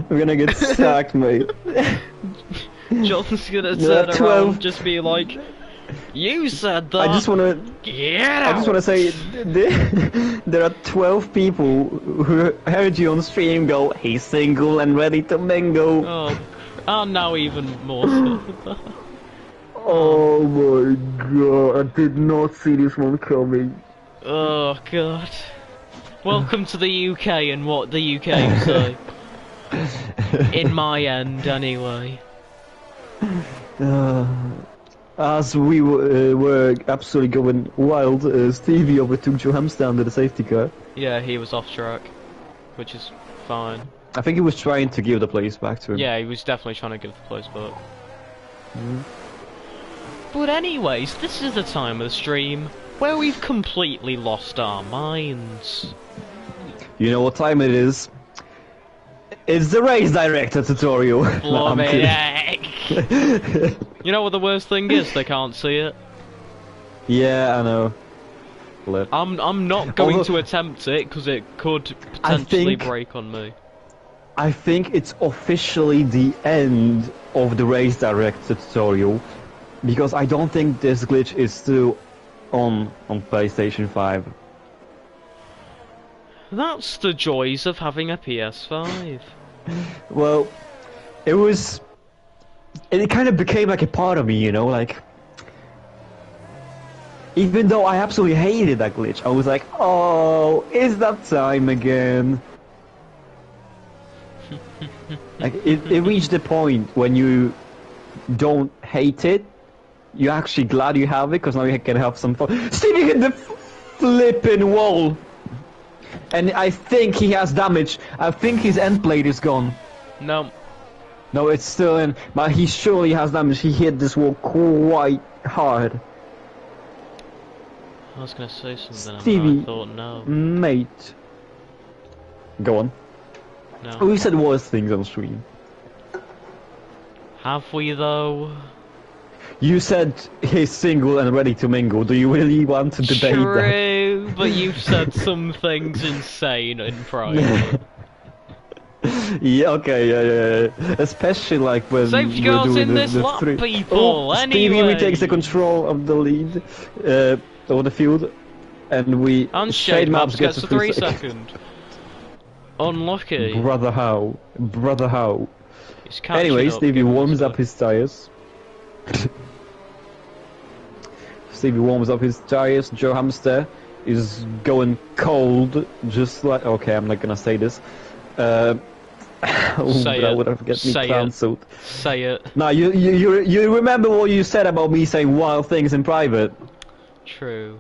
We're gonna get sacked, mate. John's gonna turn around, just be like, "You said that." I just wanna. Get out. I just wanna say, there are 12 people who heard you on stream go, "He's single and ready to mingle." Oh, I'm now even more so. Oh my god! I did not see this one coming. Oh god. Welcome to the UK and what the UK say. In my end, anyway. As we were absolutely going wild, Stevie overtook Joe Hamster under the safety car. Yeah, he was off track, which is fine. I think he was trying to give the place back to him. Yeah, he was definitely trying to give the place back. But anyways, this is the time of the stream where we've completely lost our minds. You know what time it is? It's the race director tutorial. No, I'm kidding. Heck. You know what the worst thing is? They can't see it. Yeah, I know. I'm not going to attempt it because it could potentially break on me. I think it's officially the end of the race director tutorial, because I don't think this glitch is still on PlayStation 5. That's the joys of having a PS5. Well, it kind of became like a part of me, you know, like, even though I absolutely hated that glitch, I was like, oh, it's that time again. Like, it reached the point when you don't hate it, you're actually glad you have it, because now you can have some fun. Stevie hit the flipping wall! And I think he has damage. I think his end plate is gone. No. No, it's still in, but he surely has damage. He hit this wall quite hard. I was gonna say something Stevie, and I thought no. Mate. Go on. No. We said worse things on stream. Have we though? You said he's single and ready to mingle. Do you really want to debate that? True, but you've said some things insane in private. Yeah, okay, yeah. Especially like when Safety we're cars doing in this lap, three. people, Stevie anyway. retakes the control of the lead of the field, and we And Shade Maps gets a 3 second. Unlucky. Brother how? Brother how? He's catching Anyway, up, Stevie give him warms a up his tires. Stevie warms up his tires. Joe Hamster is going cold, just like. Okay, I'm not gonna say this. Say that would have get me Say cancelled. it. Say it. Now you remember what you said about me saying wild things in private? True.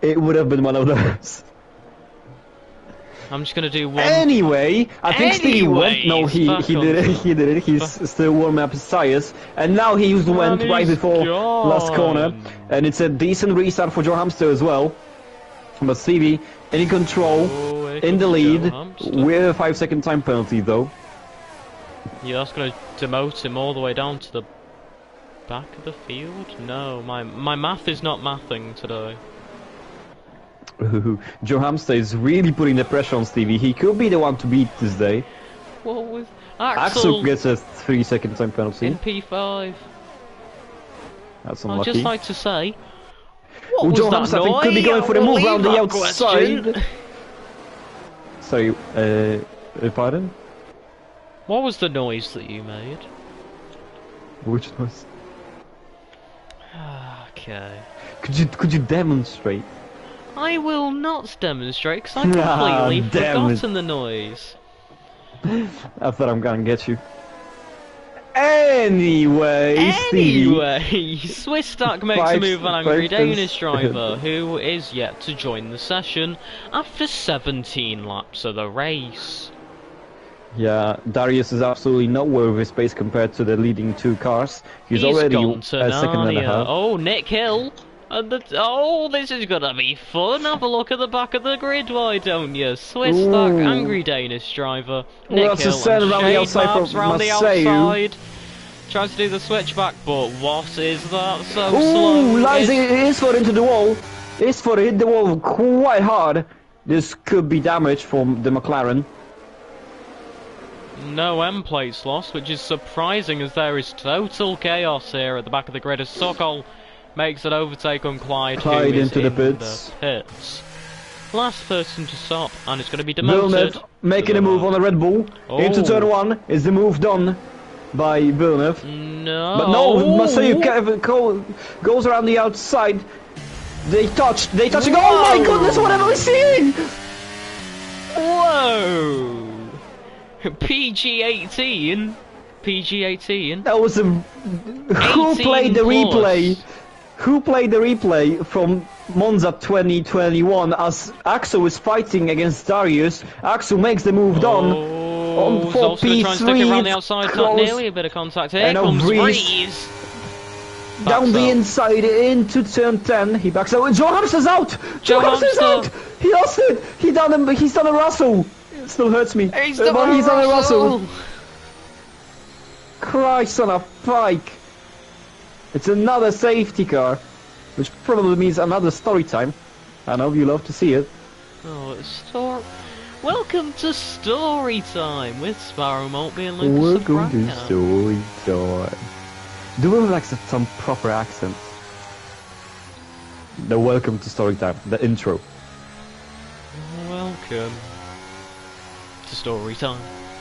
It would have been one of those. I'm just gonna do one. Anyway, I think Stevie went. No, he Anyways, did it. He did it. He's still warming up his tires, and now he went And right he's before last corner, gone. and it's a decent restart for Joe Hamster as well. But Stevie in control, Oh, here in the comes lead, Joe Hamster. with a 5-second time penalty though. Yeah, that's gonna demote him all the way down to the back of the field. No, my math is not mathing today. Joe Hamster is really putting the pressure on Stevie. He could be the one to beat this day. What was Axel Axel gets a 3-second time penalty. in P5? That's I'd unlucky. just like to say, what Oh, was Joe that Hamster, I noise? think, could be going for the I will move around leave the that question. outside. Sorry, pardon? What was the noise that you made? Which noise? Okay. Could you demonstrate? I will not demonstrate because I Ah, completely damn it. forgotten the noise. I thought I'm gonna get you. Anyway, Stevie. Anyway, Swiss Stack makes a Five- move on Angry five- Danish driver, who is yet to join the session after 17 laps of the race. Yeah, Darius is absolutely nowhere with his pace compared to the leading two cars. He's already gone a to second and a Narnia. half. Oh, Nick Hill. And oh, this is gonna be fun. Have a look at the back of the grid, why don't you? Swiss Stack, Ooh. Angry Danish driver, Well, Nick that's a Hill, set and around the Shade outside Mavs from round the Marseille. outside. Tries to do the switchback, but what is that so Ooh, slow? lies It's- his foot into the wall. His foot hit the wall quite hard. This could be damage from the McLaren. No M plates lost, which is surprising as there is total chaos here at the back of the grid as Sokol makes an overtake on Clyde, Clyde who is into the in pits. the pits. Last person to stop, and it's going to be demoted. Villeneuve making to a the move on the Red Bull. Into Oh. turn one. Is the move done by Villeneuve? No. But no, Marseille goes around the outside. They touch. Oh my Whoa. goodness, what am I seeing? Whoa! PG-18? PG-18? That was a... Who 18 played the plus. replay? Who played the replay from Monza 2021 as Axel is fighting against Darius? Axel makes the move done. Oh, for Zolf's going to try and stick it around the P3, outside. Not close. nearly a bit of contact. Here And now comes Vries. Vries. Down Backs the out. inside into turn 10. He backs out. Joe Hamster's out! Joe Hamster's out! Hamster. He lost it! He's done a Russell! It still hurts me. He's But done he's done a Russell! Russell. Christ on a bike! It's another safety car, which probably means another story time. I know you love to see it. Oh, it's Welcome to Story Time with Sparrow Maltby and Lucas Welcome to Safranca. story time. Do we have like some proper accents? The welcome to story time, the intro. Welcome to Story Time.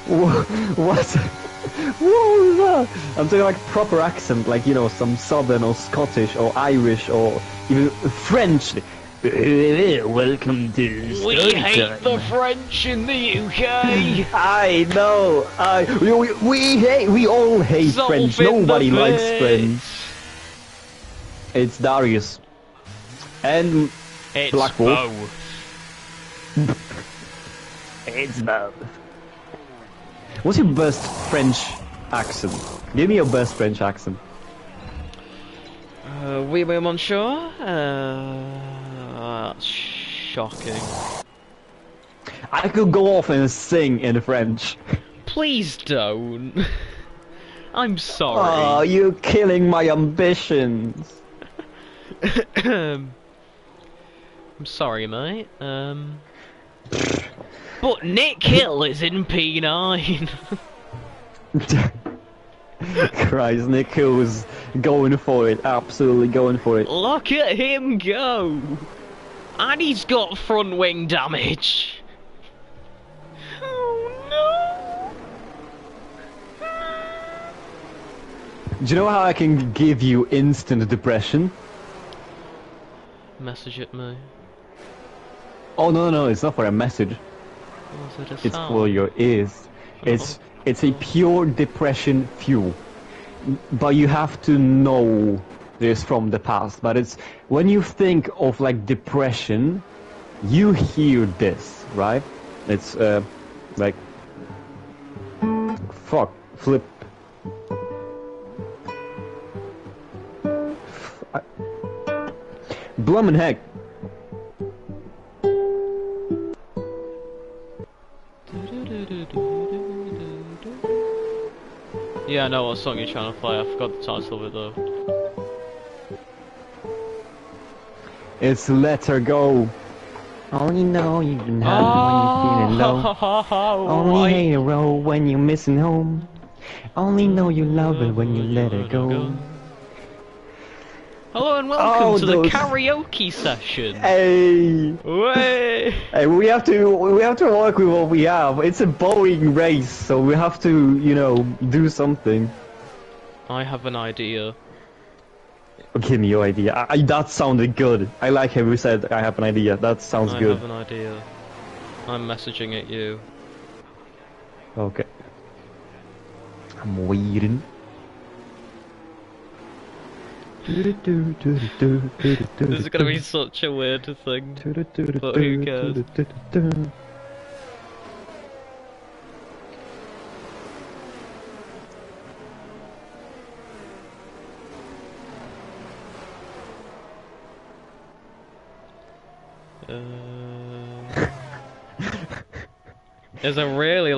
What? What was that? I'm talking like proper accent, like, you know, some southern or Scottish or Irish or even French. Welcome to We story hate time. the French in the UK. I know. We all hate Zolf French. in the Nobody likes pits. French. It's Darius and It's Black Wolf. Bo. It's Bob. What's your best French accent? Give me your best French accent. Oui, oui, monsieur. That's shocking. I could go off and sing in French. Please don't. I'm Oh, sorry. you're killing my ambitions. I'm sorry, mate. But Nick Hill is in P9. Christ, Nick Hill was going for it, absolutely going for it. Look at him go. And he's got front wing damage. Oh Do you know how I can give you instant depression? no. Message at me. Oh no, it's not for a message. Was it a It's sound? for your ears. It's a pure depression fuel. But you have to know this from the past. But it's when you think of like depression, you hear this, right? It's like fuck flip. Bloomin' heck. Yeah, I know what song you're trying to play. I forgot the title of it though. It's Let Her Go. Only know you can have when you're feeling low. Only hate a roll when you're missing home. Only know you love it when you let her go. Hello and welcome to those... the karaoke session. Hey, hey, we have to work with what we have. It's a boring race, so we have to, you know, do something. I have an idea. Give me your idea. That sounded good. I like how you said I have an idea. That sounds good. I have an idea. I'm messaging at you. Okay. I'm waiting. This is gonna be such a weird thing, but who cares? It's a really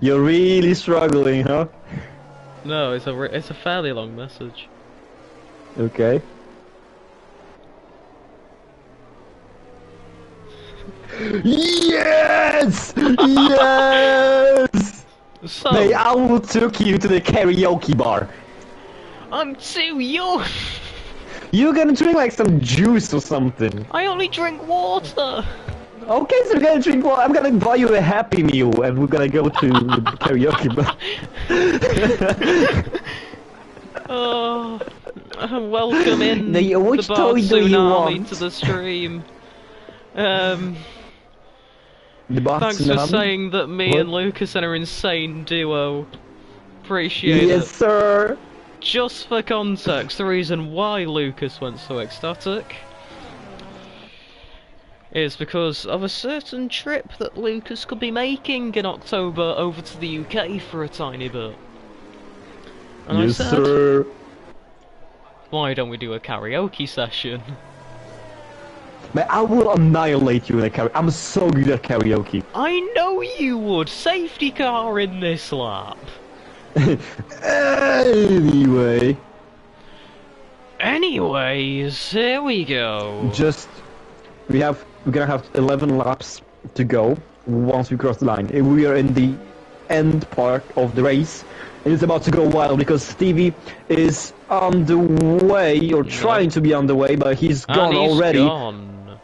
you're really struggling, huh? No, it's a fairly long message. Okay. Yes! Yes! So, Mate, I will take you to the karaoke bar. I'm too young! You're gonna drink like some juice or something. I only drink water! Okay, so we're gonna drink water. I'm gonna buy you a Happy Meal and we're gonna go to the karaoke bar. Oh, welcome in now, which the toy Bard do you Tsunami want? to the stream. The Bard Thanks Tsunami? for saying that me What? and Lucas are an insane duo. Appreciate it. Yes, sir. Just for context, the reason why Lucas went so ecstatic is because of a certain trip that Lucas could be making in October over to the UK for a tiny bit. And Yes, I said, sir. why don't we do a karaoke session? Man, I will annihilate you in a karaoke. I'm so good at karaoke. I know you would! Safety car in this lap! Anyway. Anyways, here we go. We're gonna have 11 laps to go once we cross the line. We are in the end part of the race, and it's about to go wild because Stevie is on the way, or trying to be on the way, but he's gone already. Gone.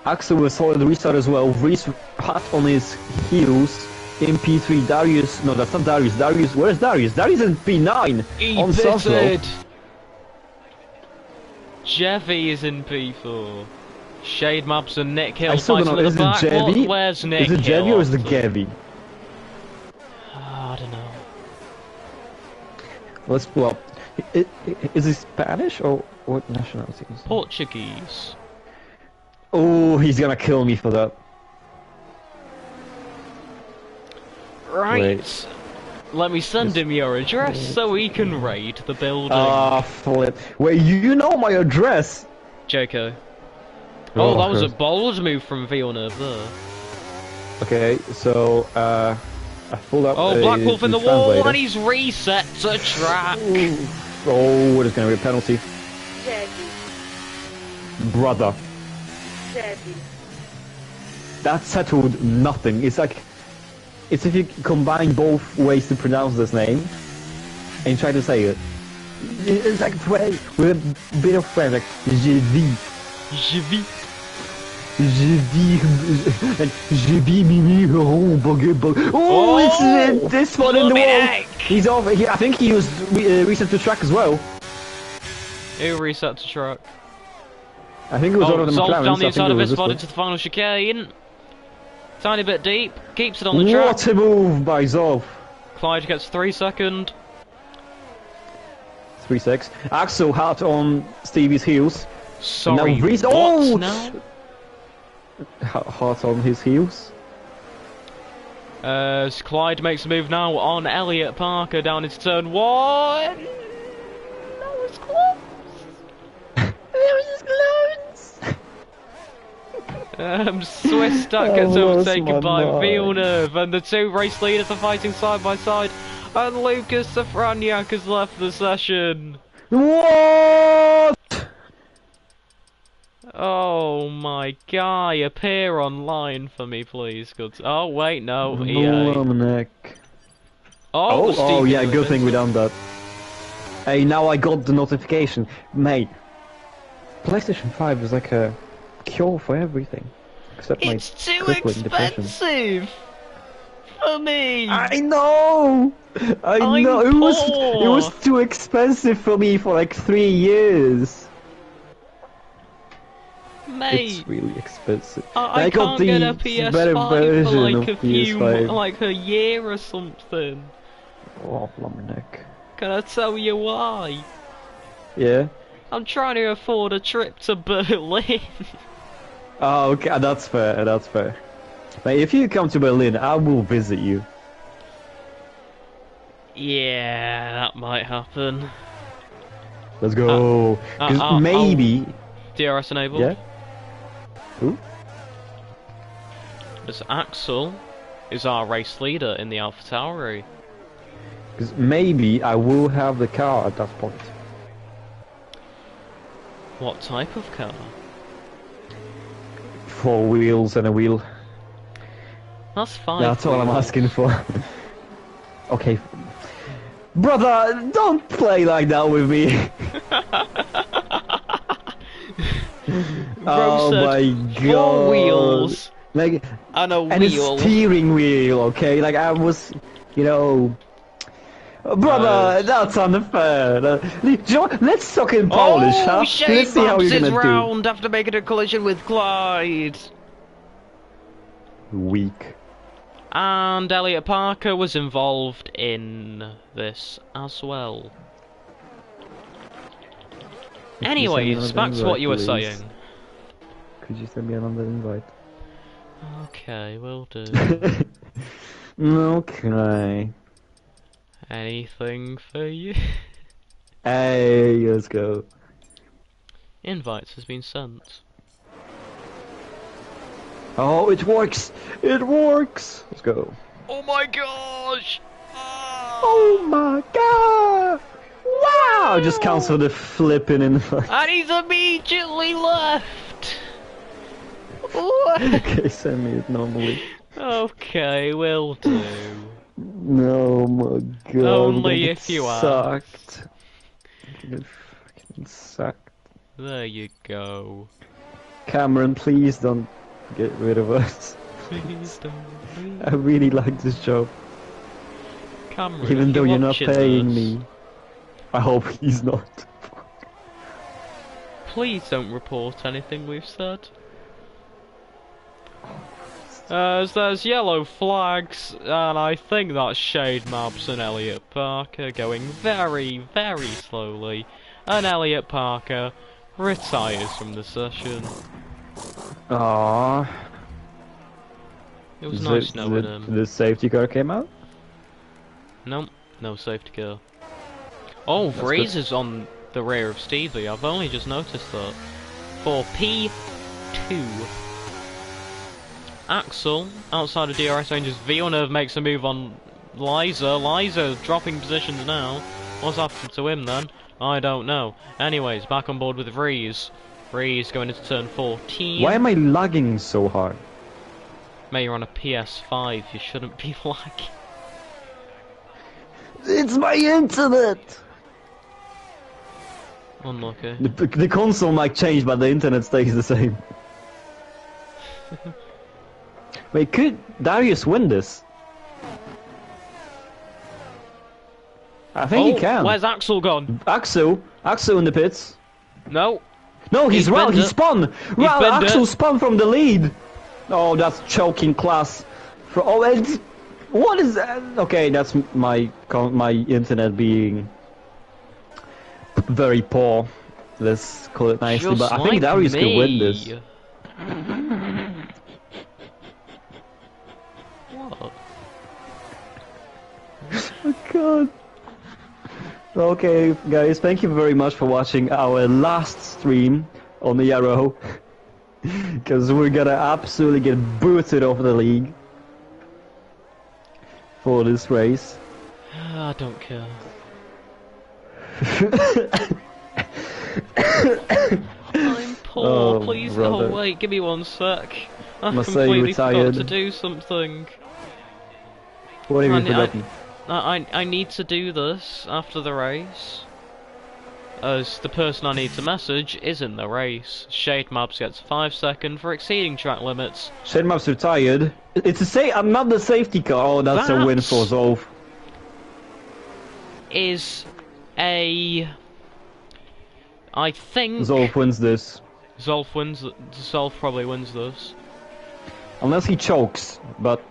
Axel was solid restart as well. Reese hot on his heels. In P3, Darius. No, that's not Darius. Darius, where's Darius? Darius in P9 on Soslo. Jevy is in P4. Shade Maps and Nick Hill I still don't know. fighting Is at it the back. Jevy? Where's Nick Is it Hill? Jevy or is it Gavi? I don't know. Let's pull up. Is he Spanish or what nationality is he? Portuguese. Oh, he's gonna kill me for that. Right. Wait. Let me send him your address so he can raid the building. Ah, flip. Wait, you know my address? JK. Oh, Oh, that was a of bold move from Villeneuve there. Okay, so, I pulled up Oh, Black Wolf in the wall, translator. and he's reset to track. Oh, there's gonna be a penalty. Jevy. Brother. Jevy. That settled nothing. It's like... It's if you combine both ways to pronounce this name and try to say it. It's like with a bit of French, like je vis. Je vis. Je vis. Je vis mimi. Oh, it's this one in the wall. heck. He's off. I think he was reset to track as well. He'll reset to track. I think it was one of the Zolf McLarens. down the inside of his this spot one. into the final chicane. Tiny bit deep, keeps it on the track. What a move by Zolf. Clyde gets 3 second. 3-6. Axel hot on Stevie's heels. Sorry, now Reese. what Oh! now? hot on his heels. Clyde makes a move now on Elliot Parker down into turn 1. That was close. Swiss Stat gets I lost overtaken my by mind. Villeneuve, and the two race leaders are fighting side by side, and Lucas Safraniak has left the session. What? Oh my guy, appear online for me please. Good. Oh wait, no, EA. Blamneck. Oh, Stevie yeah, good thing we Lewis. done that. Hey, now I got the notification. Mate, PlayStation 5 is like a cure for everything. Except It's my too crippling depression. expensive for me. I know! I I'm know! It poor. was too expensive for me for like 3 years. Mate, It's really expensive. I got can't get a the better PS5 for version like of a few, PS5. like a year or something. Oh, Blamneck. Can I tell you why? Yeah? I'm trying to afford a trip to Berlin. Oh, okay, that's fair, that's fair. Mate, if you come to Berlin, I will visit you. Yeah, that might happen. Let's go. Because maybe... DRS enabled. Yeah? Who? This Axel is our race leader in the AlphaTauri. Because maybe I will have the car at that point. What type of car? 4 wheels and a wheel. That's 5 That's all I'm wheels. asking for. Okay. Brother, don't play like that with me. Oh said my 4 god. wheels Like, and a and a wheel. steering wheel, okay? Like I was, you know... Brother, that's unfair. Do you know what? Let's talk in Polish, huh? Shane Let's see how bumps you're his gonna do. round after making a collision with Clyde. Weak. And Elliot Parker was involved in this as well. Anyways, back to what you were saying. Could you send me another invite? Okay, will do. Okay. Anything for you? Hey, let's go. Invites has been sent. Oh, it works! It works! Let's go. Oh my gosh! Oh my god! Wow! Just cancel the flipping invite. And he's immediately left! Okay, send me it normally. Okay, will do. No, my god. Only if you sucked. You fucking sucked. There you go. Cameron, please don't get rid of us. Please don't leave. I really like this job. Cameron, Even if though you're not watching paying this, me. I hope he's not. please don't report anything we've said. As there's yellow flags, and I think that's Shade Mabs and Elliot Parker going very, very slowly, and Elliot Parker retires from the session. Aww. It was nice knowing him. The safety car came out? Nope, no safety car. Oh, That's Vrees is on the rear of Stevie, I've only just noticed that. For P2. Axel, outside of DRS ranges, Villeneuve makes a move on Liza. Liza dropping positions now. What's happened to him then? I don't know. Anyways, back on board with Vrees. Vrees going into turn 14. Why am I lagging so hard? Mate, you're on a PS5, you shouldn't be lagging. It's my internet! Unlucky. The console might change, but the internet stays the same. Wait, could Darius win this? I think he can. Where's Axel gone? Axel in the pits. No. No, he's wrong. He binned it. spun. Well, binned Axel it. spun from the lead. Oh, that's choking class. What is that? Okay, that's my internet being very poor. Let's call it nicely. Just But I like think Darius could win this. me. Oh god. Okay, guys, thank you very much for watching our last stream on the ERO. Because we're gonna absolutely get booted off the league for this race. I don't care. I'm poor, Oh, please. brother. Oh, wait, give me 1 sec. I Must say completely forgot retired. to do something. What have you I- forgotten? I need to do this after the race. As the person I need to message is in the race. Shade Maps gets 5 seconds for exceeding track limits. Shade Map's retired. It's another safety car. Oh, that's a win for Zolf. Is a... I think... Zolf wins this. Zolf probably wins this. Unless he chokes, but...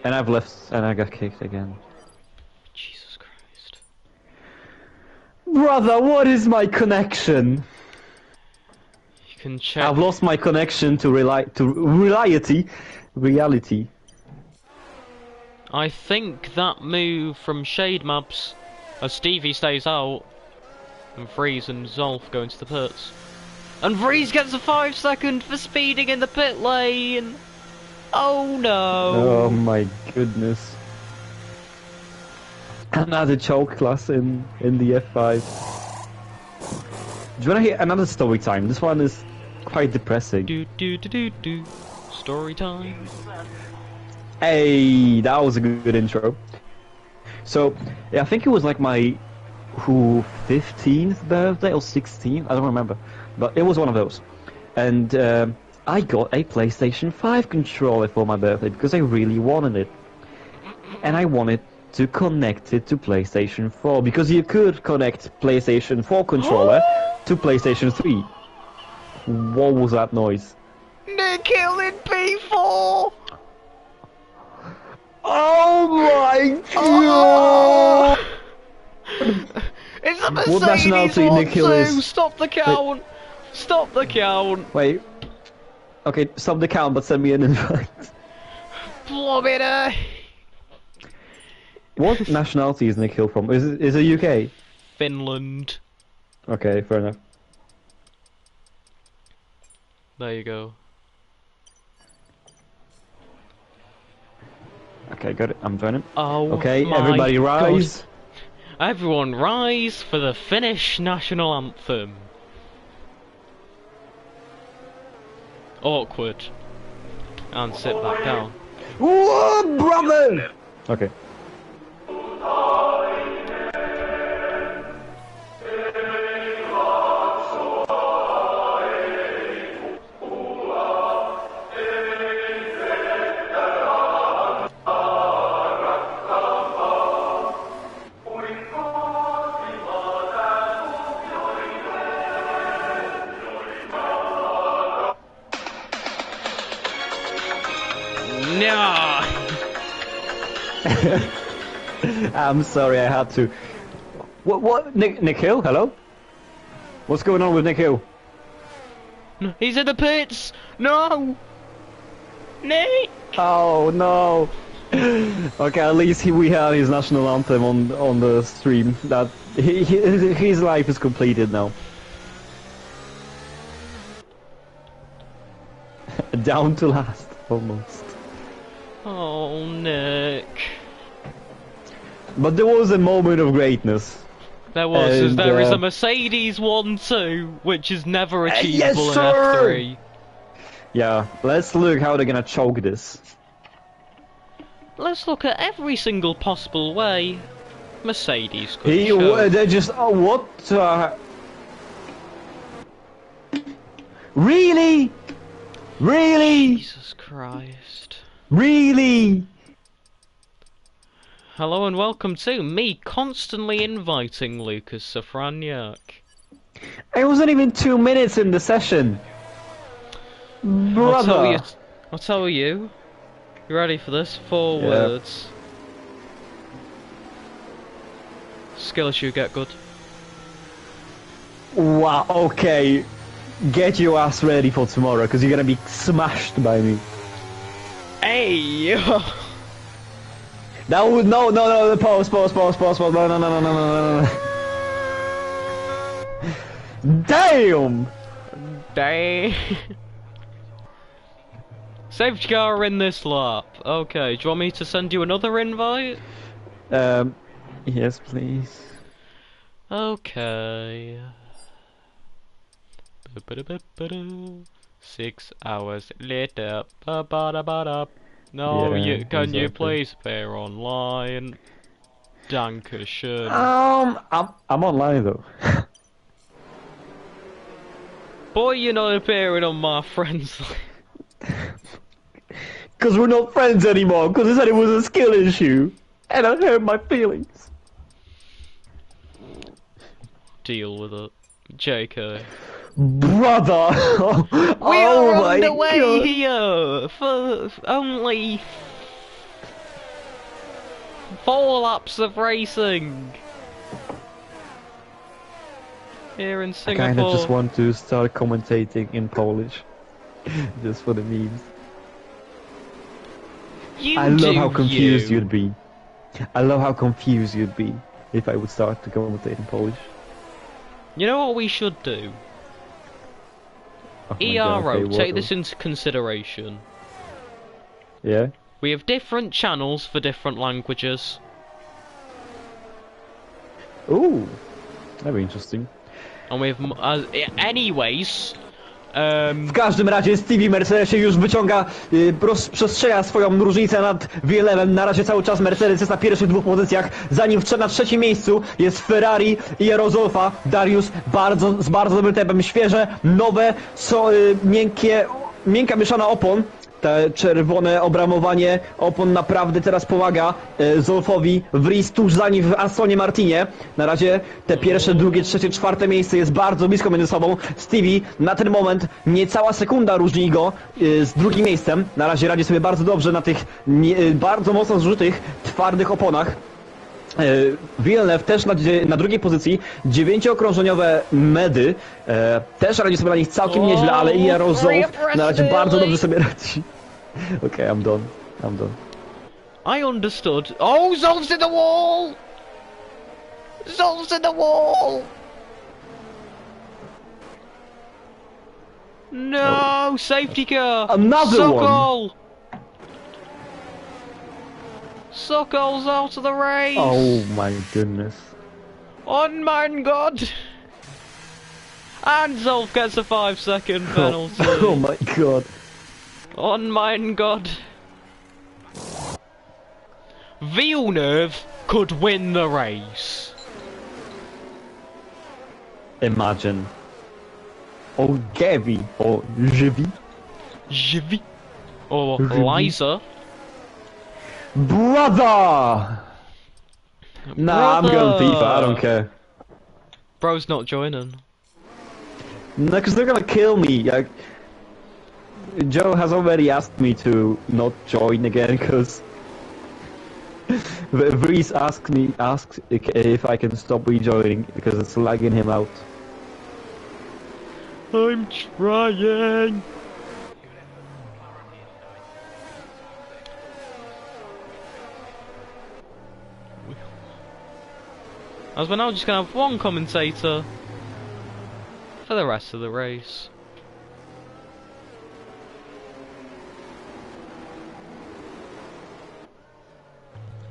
And I've left, and I got kicked again. Jesus Christ. Brother, what is my connection? You can check... I've lost my connection to reality. I think that move from Shade Maps, as Stevie stays out, and Freeze and Zolf go into the pits. And Freeze gets a 5 second for speeding in the pit lane! Oh no! Oh my goodness. Another choke class in the F5. Do you wanna hear another story time? This one is quite depressing. Do do do do do. Story time. Hey, that was a good intro. So, yeah, I think it was like my 15th birthday or 16th, I don't remember, but it was one of those. And I got a PlayStation 5 controller for my birthday because I really wanted it. And I wanted to connect it to PlayStation 4 because you could connect PlayStation 4 controller to PlayStation 3. What was that noise? They're killing people! Oh my Oh! god! It's a What nationality Mercedes Nikhil is? 1-2! Stop the count! Stop the count! Wait. Okay, stop the count, but send me an invite. Blobbitter! What nationality is Nikhil from? Is it UK? Finland. Okay, fair enough. There you go. Okay, got it. I'm joining. Oh, Okay, my everybody God. rise. Everyone rise for the Finnish national anthem. Awkward. And sit back down. Whoa, brother! Okay. No. I'm sorry, I had to. What? Nikhil? Hello? What's going on with Nikhil? He's in the pits. No. Nick. Oh no! Okay, at least we have his national anthem on the stream. That his life is completed now. Down to last, almost. Oh, Nick. But there was a moment of greatness. There was, as And, there is a Mercedes 1-2, which is never achievable yes, in sir! F3. Yeah, let's look how they're gonna choke this. Let's look at every single possible way Mercedes could choke. They're just what? Really? Really? Jesus Christ. Really? Hello and welcome to me constantly inviting Lucas Safraniak. It wasn't even 2 minutes in the session. Brother. I'll tell you. You ready for this? 4 Yeah. words. Skill issue, get good. Wow, okay. Get your ass ready for tomorrow, because you're gonna be smashed by me. Hey! That would no, pause, no, no. Damn! Dang. Safety car in this lap. Okay, do you want me to send you another invite? Yes, please. Okay. 6 hours later. No, Yeah, can you exactly. please appear online? Dankeschön. I'm online though. Boy, you're not appearing on my friends list. Cause we're not friends anymore, cause they said it was a skill issue. And I hurt my feelings. Deal with it. JK. Brother! We Oh are my underway God. here for only 4 laps of racing here in I Singapore. kinda just want to start commentating in Polish. Just for the memes. You I love do how confused you. you'd be. I love how confused you'd be if I would start to commentate in Polish. You know what we should do? Oh my God, ERO, okay, take this into consideration. Yeah? We have different channels for different languages. Ooh, that'd be interesting. And we have... anyways... W każdym razie Stevie Mercedesie już wyciąga, przestrzega swoją różnicę nad VLM-em. Na razie cały czas Mercedes jest na pierwszych 2 pozycjach. Zanim na 3. miejscu jest Ferrari i ERO F5 Darius z bardzo dobrym tempem. Świeże, nowe, miękka mieszana opon. Te czerwone obramowanie opon naprawdę teraz pomaga Zolfowi. Vries tuż za nim w Astonie Martinie. Na razie te pierwsze, drugie, trzecie, 4. miejsce jest bardzo blisko między sobą. Stevie na ten moment niecała sekunda różni go z 2. miejscem. Na razie radzi sobie bardzo dobrze na tych bardzo mocno zużytych, twardych oponach. Villeneuve też na 2. pozycji, 9-okrążeniowe medy, też radzi sobie na nich całkiem nieźle, ale i ERO na razie bardzo dobrze sobie radzi. Okay, I'm done. I understood. Oh, Zolf's in the wall! Zolf's in the wall! No, safety car! Another Sokol! Sokol's out of the race! Oh my goodness. On mein God! And Zolf gets a 5-second penalty. Oh my God. On mein God. Villeneuve could win the race. Imagine. Or Gavi. Or Jivi. Jivi. Or Jivi. Liza. Brother! Nah, I'm going FIFA, I don't care. Bro's not joining. No, because they're gonna kill me. Like, Joe has already asked me to not join again, because Vries asked if I can stop rejoining, because it's lagging him out. I'm trying. As we're now just gonna have one commentator for the rest of the race.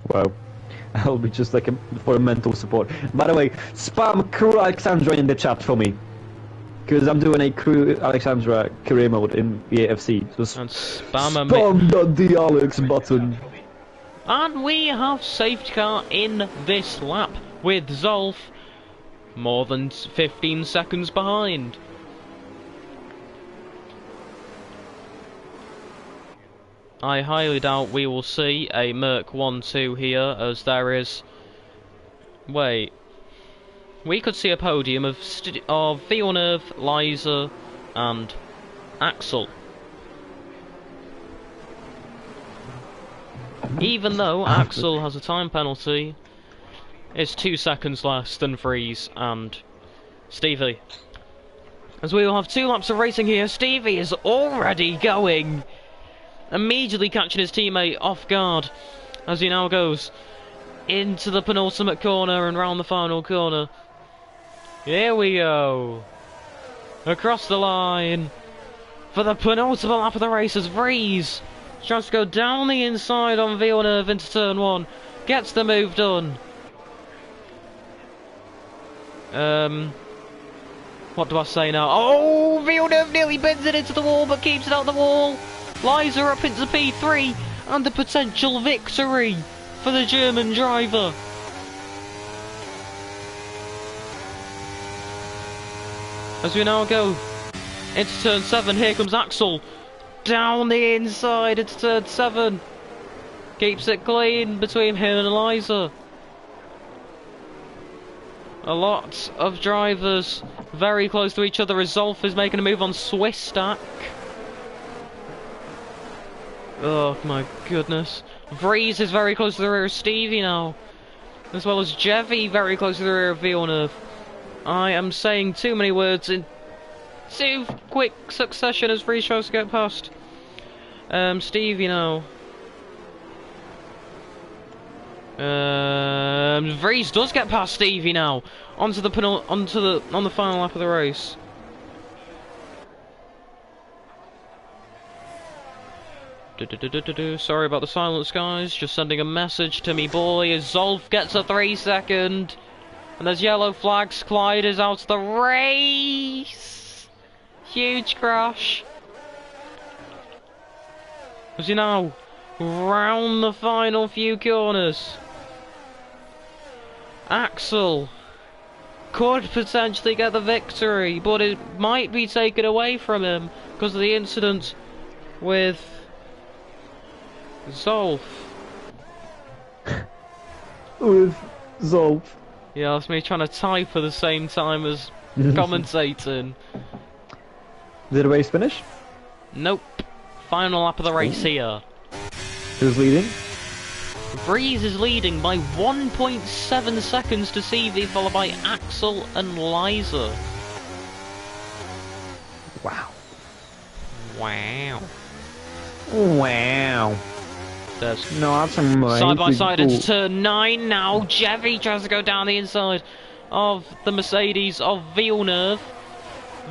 Wow. I'll be just like for a mental support. By the way, spam Crew Alexandra in the chat for me. Because I'm doing a Crew Alexandra career mode in EAFC. Just And spam the Alex button. And we have safety car in this lap with Zolf more than 15 seconds behind. I highly doubt we will see a Merc 1-2 here, as there is... Wait. We could see a podium of Villeneuve, Liza and Axel. Even though Axel has a time penalty, it's 2 seconds less than Vries and Stevie. As we will have 2 laps of racing here, Stevie is already going, immediately catching his teammate off guard. as he now goes into the penultimate corner and round the final corner. Here we go. Across the line for the penultimate lap of the race as Vries tries to go down the inside on Villeneuve into turn 1. Gets the move done. What do I say now? Oh, Villeneuve nearly bends it into the wall but keeps it out the wall. Liza up into P3 and a potential victory for the German driver. As we now go into turn 7, here comes Axel. Down the inside into turn 7. Keeps it clean between him and Eliza. A lot of drivers very close to each other. Zolf is making a move on Swiss stack. Oh my goodness. Vries is very close to the rear of Stevie now. As well as Jevy very close to the rear of Villeneuve. I am saying too many words in too quick succession as Vries tries to get past Stevie now. Vries does get past Stevie now on the final lap of the race. Sorry about the silence, guys. Just sending a message to me boy as Zolf gets a 3-second. And there's yellow flags. Clyde is out of the race. Huge crash. As you know, round the final few corners. Axel could potentially get the victory, but it might be taken away from him because of the incident with Zolf. With Zolf. Yeah, that's me trying to type at the same time as commentating. Did the race finish? Nope. Final lap of the race here. Who's leading? Vries is leading by 1.7 seconds to CV, followed by Axel and Liza. Wow. Wow. Wow. There's No, that's amazing. side by side into turn 9 now. Jevy tries to go down the inside of the Mercedes of Villeneuve.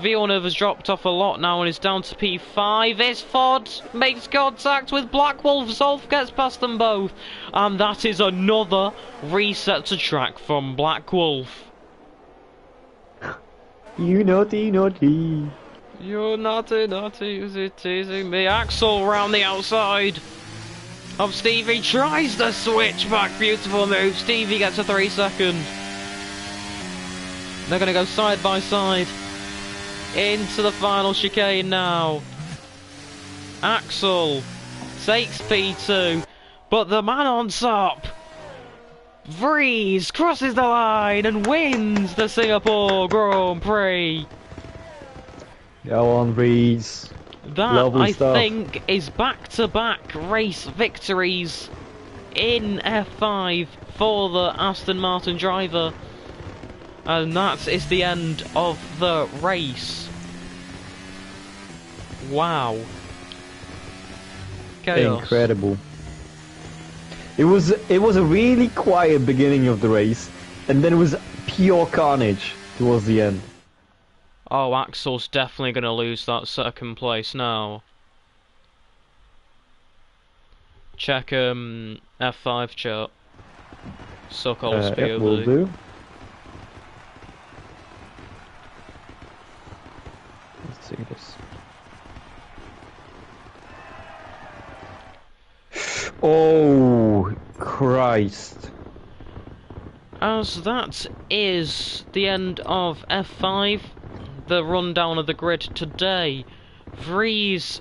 Villeneuve has dropped off a lot now and is down to P5. Isford makes contact with Black Wolf. Zolf gets past them both. And that is another reset to track from Black Wolf. You naughty, naughty. You're naughty, naughty, is it teasing me? Axel round the outside of Stevie. Tries the switch back. Beautiful move. Stevie gets a 3-second. They're going to go side by side into the final chicane now. Axel takes P2, but the man on top, Vries, crosses the line and wins the Singapore Grand Prix. Go on, Vries. That, Lovely I stuff. think, is back-to-back race victories in F5 for the Aston Martin driver. And that is the end of the race. Wow. Chaos. Incredible. It was a really quiet beginning of the race, and then it was pure carnage towards the end. Oh, Axel's definitely going to lose that second place now. Check F5 chart. Sokol's POV. Will do. Let's see this. Oh, Christ. As that is the end of F5, the rundown of the grid today. Vries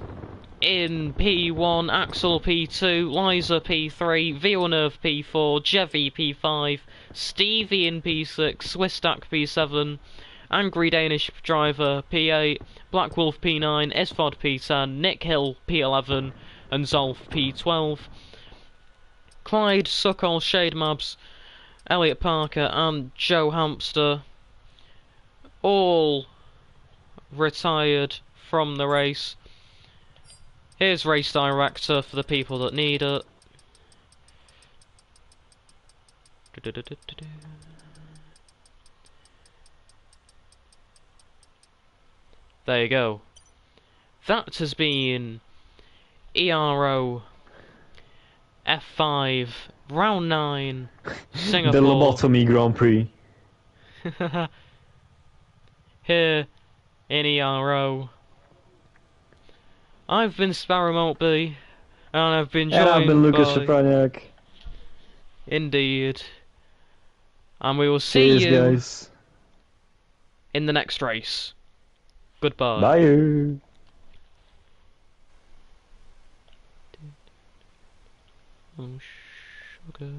in P1, Axel P2, Liza P3, Villeneuve P4, Jevy P5, Stevie in P6, Swisstack P7, Angry Danish Driver P8, Black Wolf P9, Isford P10, Nick Hill P11, and Zolf P12. Clyde, Sokol, Shademabs, Elliot Parker and Joe Hamster all retired from the race. Here's race director for the people that need it. Du-du-du-du-du-du. There you go. That has been ERO F5 Round 9 The Singapore. Lobotomy Grand Prix. Here in ERO. I've been Sparrow Maltby, and I've been And I've been joined Lucas by... Shapraniak. Indeed. And we will see Cheers, you guys. in the next race. Goodbye. Bye. Oh, sugar.